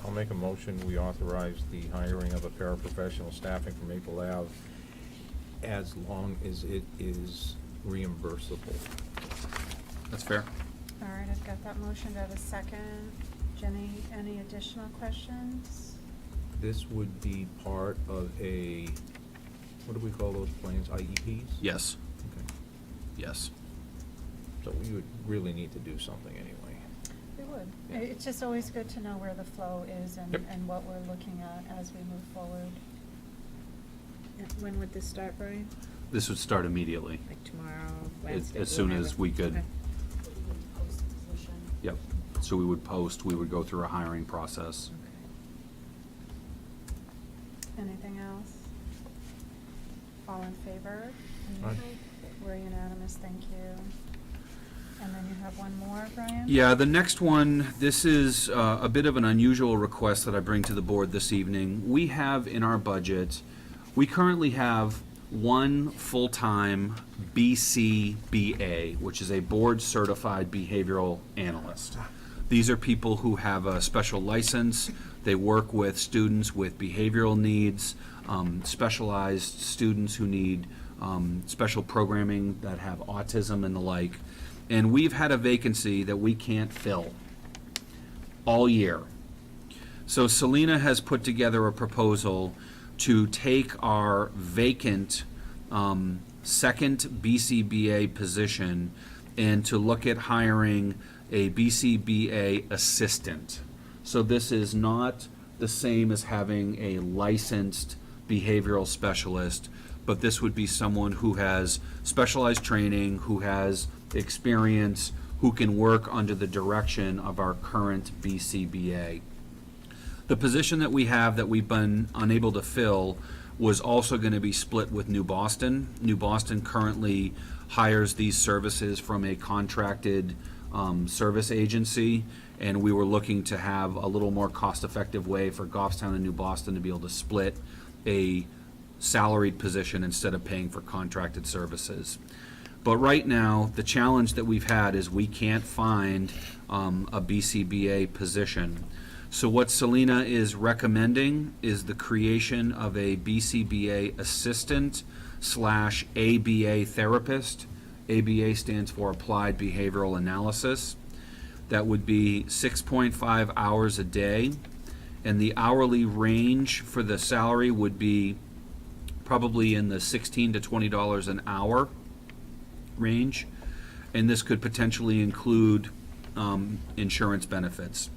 I'll make a motion, we authorize the hiring of a paraprofessional staffing for Maple Ave as long as it is reimbursable. That's fair. All right, I've got that motion. Do I have a second? Jenny, any additional questions? This would be part of a, what do we call those plans, IEPs? Yes, Okay. yes. So we would really need to do something anyway. We would. Yeah. It's just always good to know where the flow is and, Yep. and what we're looking at as we move forward. And when would this start, Brian? This would start immediately. Like tomorrow, Wednesday? As soon whenever? as we could. Okay. Yep. So we would post, we would go through a hiring process. Anything else? All in favor? Aye. We're unanimous, thank you. And then you have one more, Brian? Yeah, the next one, this is a bit of an unusual request that I bring to the board this evening. We have in our budget, we currently have 1 full-time BCBA, which is a board-certified behavioral analyst. These are people who have a special license. They work with students with behavioral needs, specialized students who need special programming that have autism and the like. And we've had a vacancy that we can't fill all year. So Selena has put together a proposal to take our vacant second BCBA position and to look at hiring a BCBA assistant. So this is not the same as having a licensed behavioral specialist, but this would be someone who has specialized training, who has experience, who can work under the direction of our current BCBA. The position that we have that we've been unable to fill was also going to be split with New Boston. New Boston currently hires these services from a contracted service agency, and we were looking to have a little more cost-effective way for Goffstown and New Boston to be able to split a salaried position instead of paying for contracted services. But right now, the challenge that we've had is we can't find a BCBA position. So what Selena is recommending is the creation of a BCBA assistant / ABA therapist. ABA stands for Applied Behavioral Analysis. That would be 6.5 hours a day, and the hourly range for the salary would be probably in the $16 to $20 an hour range, and this could potentially include insurance benefits.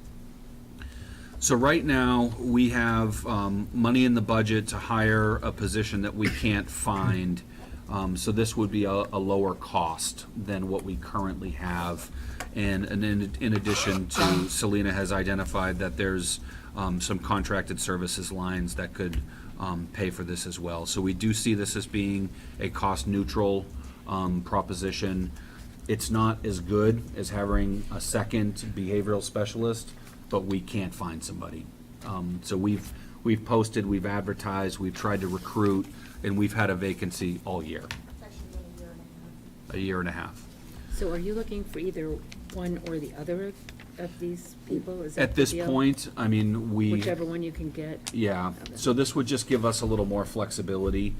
So right now, we have money in the budget to hire a position that we can't find. So this would be a lower cost than what we currently have. And in addition to, Selena has identified that there's some contracted services lines that could pay for this as well. So we do see this as being a cost-neutral proposition. It's not as good as having a second behavioral specialist, but we can't find somebody. So we've posted, we've advertised, we've tried to recruit, and we've had a vacancy all year. It's actually been A year and a half. So are you looking for either one or the other of these people? Is that At the this deal? point, I mean, Whichever one you can get? Yeah, Okay. so this would just give us a little more flexibility,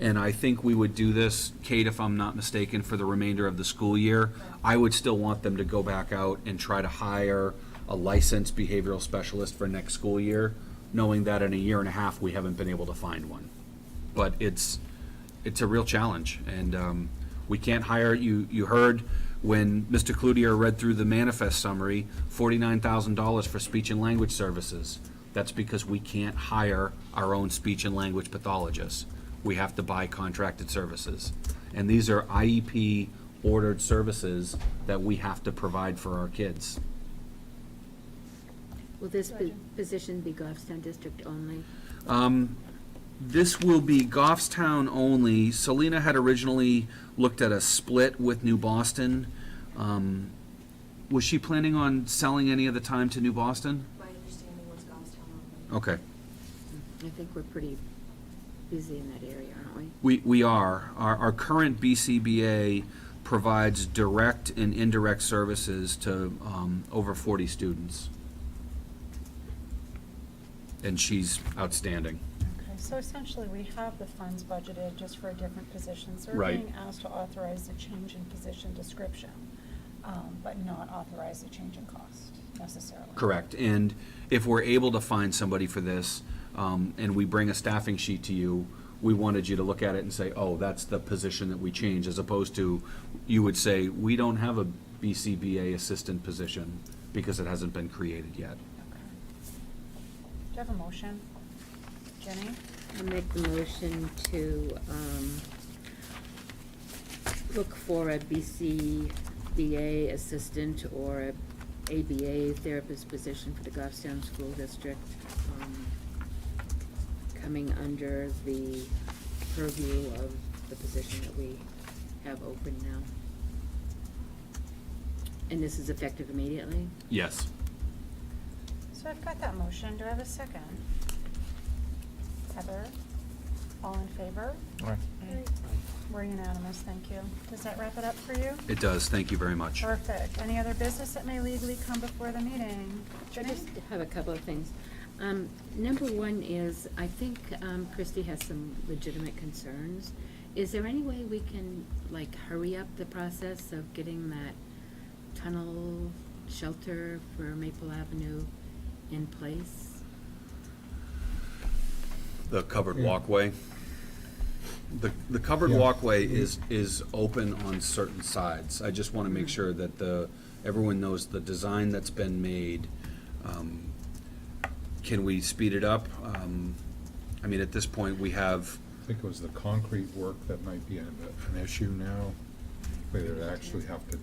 and I think we would do this, Kate, if I'm not mistaken, for the remainder of the school year. I would still want them to go back out and try to hire a licensed behavioral specialist for next school year, knowing that in a year and a half, we haven't been able to find one. But it's a real challenge, and we can't hire, you heard when Mr. Cloutier read through the manifest summary, $49,000 for speech and language services. That's because we can't hire our own speech and language pathologists. We have to buy contracted services. And these are IEP ordered services that we have to provide for our kids. Will this position be Goffstown District only? This will be Goffstown only. Selena had originally looked at a split with New Boston. Was she planning on selling any of the time to New Boston? My understanding was Goffstown only. Okay. I think we're pretty busy in that area, aren't we? We are. Our current BCBA provides direct and indirect services to over 40 students. And she's outstanding. Okay, so essentially, we have the funds budgeted just for a different position. So Right. we're being asked to authorize the change in position description, but not authorize the change in cost necessarily. Correct. And if we're able to find somebody for this, and we bring a staffing sheet to you, we wanted you to look at it and say, oh, that's the position that we changed, as opposed to, you would say, we don't have a BCBA assistant position because it hasn't been created yet. Okay. Do you have a motion? Jenny? I'll make the motion to look for a BCBA assistant or a ABA therapist position for the Goffstown School District, coming under the purview of the position that we have open now. And this is effective immediately? Yes. So I've got that motion. Do I have a second? Heather? All in favor? All right. We're unanimous, thank you. Does that wrap it up for you? It does. Thank you very much. Perfect. Any other business that may legally come before the meeting? I Jenny? just have a couple of things. Number one is, I think Christy has some legitimate concerns. Is there any way we can, like, hurry up the process of getting that tunnel shelter for Maple Avenue in place? The covered Yeah. walkway. The covered Yeah. walkway is open on certain sides. I just want to make sure that everyone knows the design that's been made. Can we speed it up? I mean, at this point, we have, I think it was the concrete work that might be an issue now, where they'd actually have to,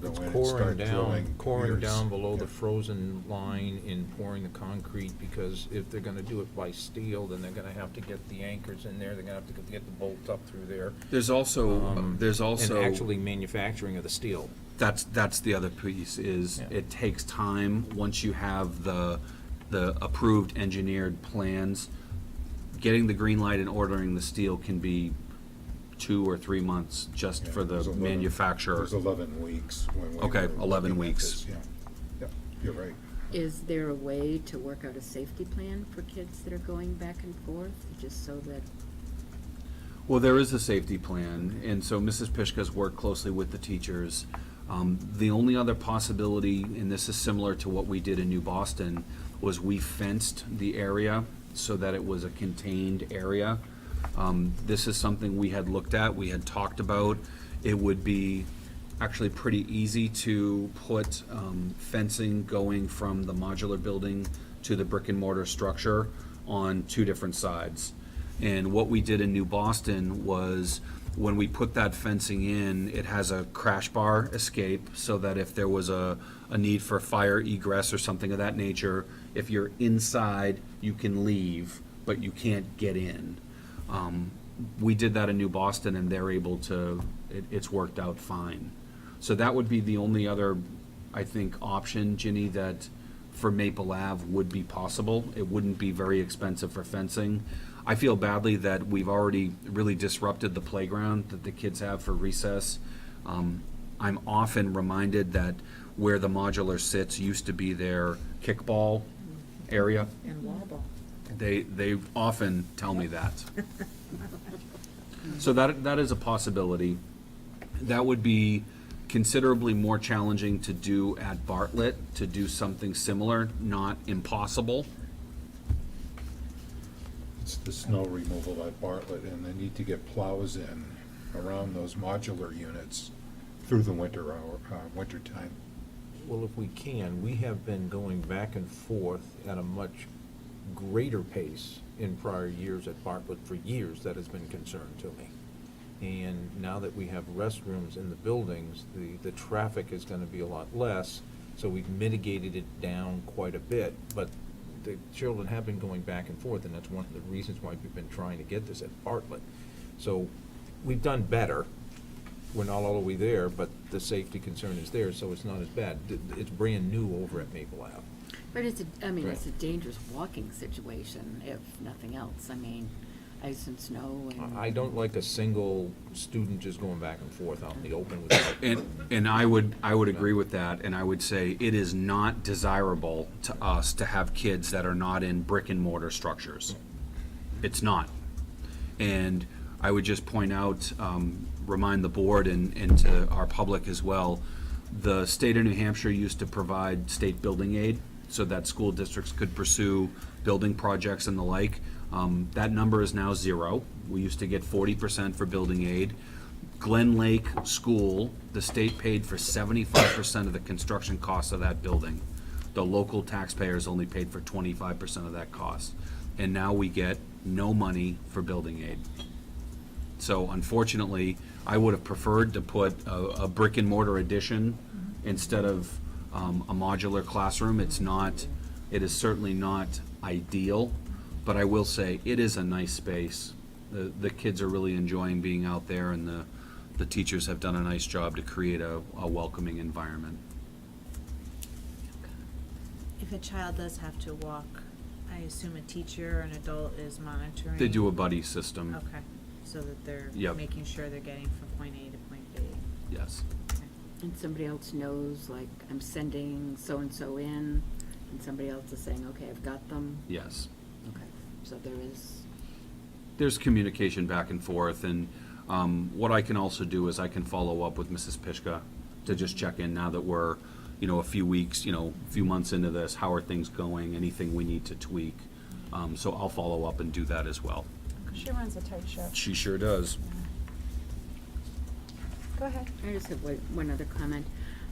go in and Coring start down, drilling. coring years. down below the Yeah. frozen line and pouring the concrete, because if they're gonna do it by steel, then they're gonna have to get the anchors in there, they're gonna have to get the bolts up through there. there's also, And actually manufacturing of the steel. that's the other piece, is Yeah. it takes time, once you have the approved engineered plans. Getting the green light and ordering the steel can be 2 or 3 months just Yeah, for the it was 11 manufacturer. It was 11 weeks when we Okay, were 11 looking at weeks. this, Yeah, yeah, you're right. Is there a way to work out a safety plan for kids that are going back and forth, just so that, Well, there is a safety plan, and so Mrs. Pishka's worked closely with the teachers. The only other possibility, and this is similar to what we did in New Boston, was we fenced the area so that it was a contained area. This is something we had looked at, we had talked about. It would be actually pretty easy to put fencing going from the modular building to the brick and mortar structure on two different sides. And what we did in New Boston was, when we put that fencing in, it has a crash bar escape, so that if there was a need for fire egress or something of that nature, if you're inside, you can leave, but you can't get in. We did that in New Boston, and they're able to, it's worked out fine. So that would be the only other, I think, option, Ginny, that for Maple Ave would be possible. It wouldn't be very expensive for fencing. I feel badly that we've already really disrupted the playground that the kids have for recess. I'm often reminded that where the modular sits used to be their kickball area. And wobble. They often tell me that. So that is a possibility. That would be considerably more challenging to do at Bartlett, to do something similar, not impossible. It's the snow removal at Bartlett, and they need to get plows in around those modular units through the winter time. Well, if we can, we have been going back and forth at a much greater pace in prior years at Bartlett. For years, that has been a concern to me. And now that we have restrooms in the buildings, the traffic is gonna be a lot less, so we've mitigated it down quite a bit. But the children have been going back and forth, and that's one of the reasons why we've been trying to get this at Bartlett. So we've done better. We're not all the way there, but the safety concern is there, so it's not as bad. It's brand new over at Maple Ave. But it's Right. it's a dangerous walking situation, if nothing else. I mean, ice and snow and. I don't like a single student just going back and forth out in the open without. And I would agree with that, and I would say it is not desirable to us to have kids that are not in brick and mortar structures. It's not. And I would just point out, remind the board and to our public as well, the state of New Hampshire used to provide state building aid so that school districts could pursue building projects and the like. That number is now 0. We used to get 40% for building aid. Glen Lake School, the state paid for 75% of the construction cost of that building. The local taxpayers only paid for 25% of that cost. And now we get no money for building aid. So unfortunately, I would have preferred to put a brick and mortar addition instead of a modular classroom. It is certainly not ideal, but I will say it is a nice space. The kids are really enjoying being out there, and the teachers have done a nice job to create a welcoming environment. If a child does have to walk, I assume a teacher or an adult is monitoring? They do a buddy system. Okay, so that they're Yep. making sure they're getting from point A to point B. Yes. Okay. And somebody else knows, like, I'm sending so-and-so in, and somebody else is saying, okay, I've got them. Yes. Okay, so There's communication back and forth, and what I can also do is I can follow up with Mrs. Pishka to just check in now that we're, a few weeks, a few months into this. How are things going? Anything we need to tweak? So I'll follow up and do that as well. She runs a tight ship. She sure does. Go ahead. I just have one other comment.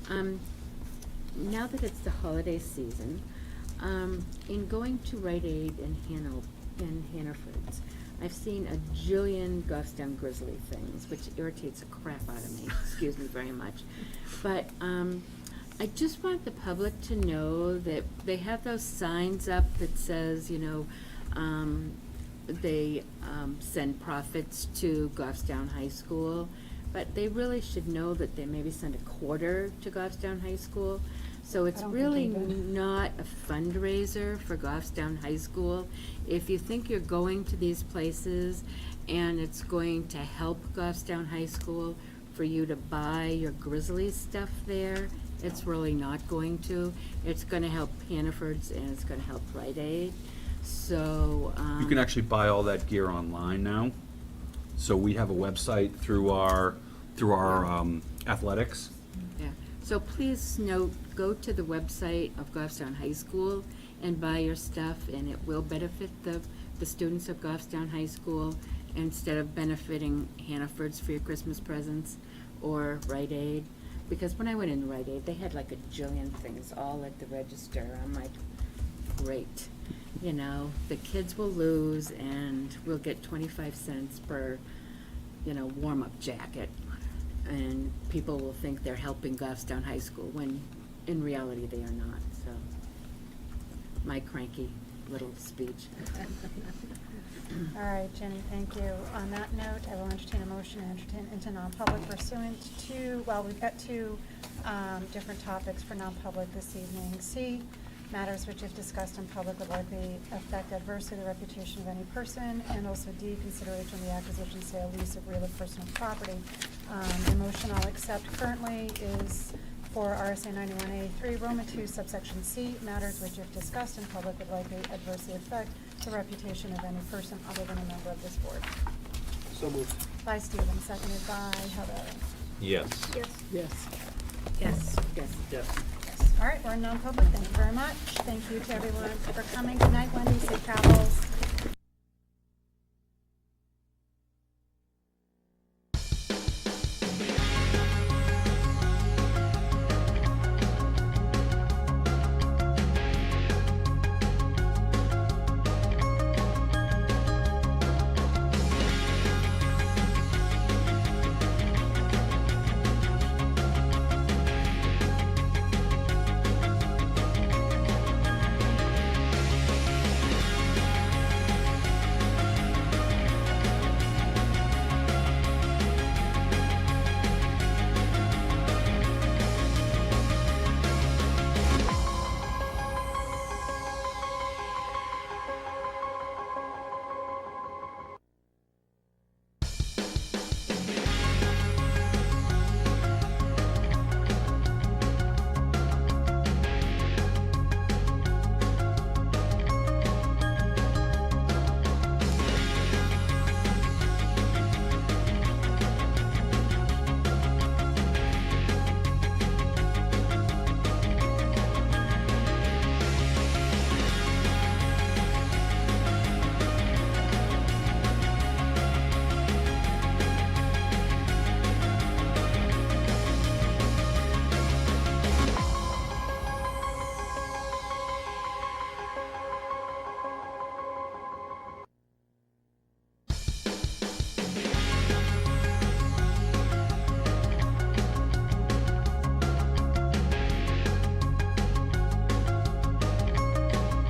Now that it's the holiday season, in going to Rite Aid in Hannaford's, I've seen a jillion Goffstown Grizzly things, which irritates the crap out of me, excuse me very much. But I just want the public to know that they have those signs up that says, they send profits to Goffstown High School, but they really should know that they maybe send a quarter to Goffstown High School. So it's I don't think really they did. not a fundraiser for Goffstown High School. If you think you're going to these places and it's going to help Goffstown High School for you to buy your Grizzlies stuff there, it's really not going to. It's gonna help Hannaford's and it's gonna help Rite Aid. So, You can actually buy all that gear online now. So we have a website through our athletics. yeah. So please note, go to the website of Goffstown High School and buy your stuff, and it will benefit the students of Goffstown High School instead of benefiting Hannaford's for your Christmas presents or Rite Aid. Because when I went in Rite Aid, they had like a jillion things all at the register. I'm like, great. You know, the kids will lose and we'll get 25 cents per, warm-up jacket. And people will think they're helping Goffstown High School when in reality they are not, so. My cranky little speech. All right, Jenny, thank you. On that note, I will entertain a motion to entertain into non-public pursuant to, we've got two different topics for non-public this evening. C, matters which if discussed in public would likely affect adversely the reputation of any person, and also D, consideration of the acquisition, sale, lease of real or personal property. The motion I'll accept currently is for RSA 91A3, Roman 2, subsection C, matters which if discussed in public would likely adversely affect the reputation of any person other than a member of this board. So moved. By Stephen, seconded by Heather. Yes. Yes. Yes. Yes. Yes. Yes. All right, we're in non-public. Thank you very much. Thank you to everyone for coming. Good night, Wendy. Safe travels.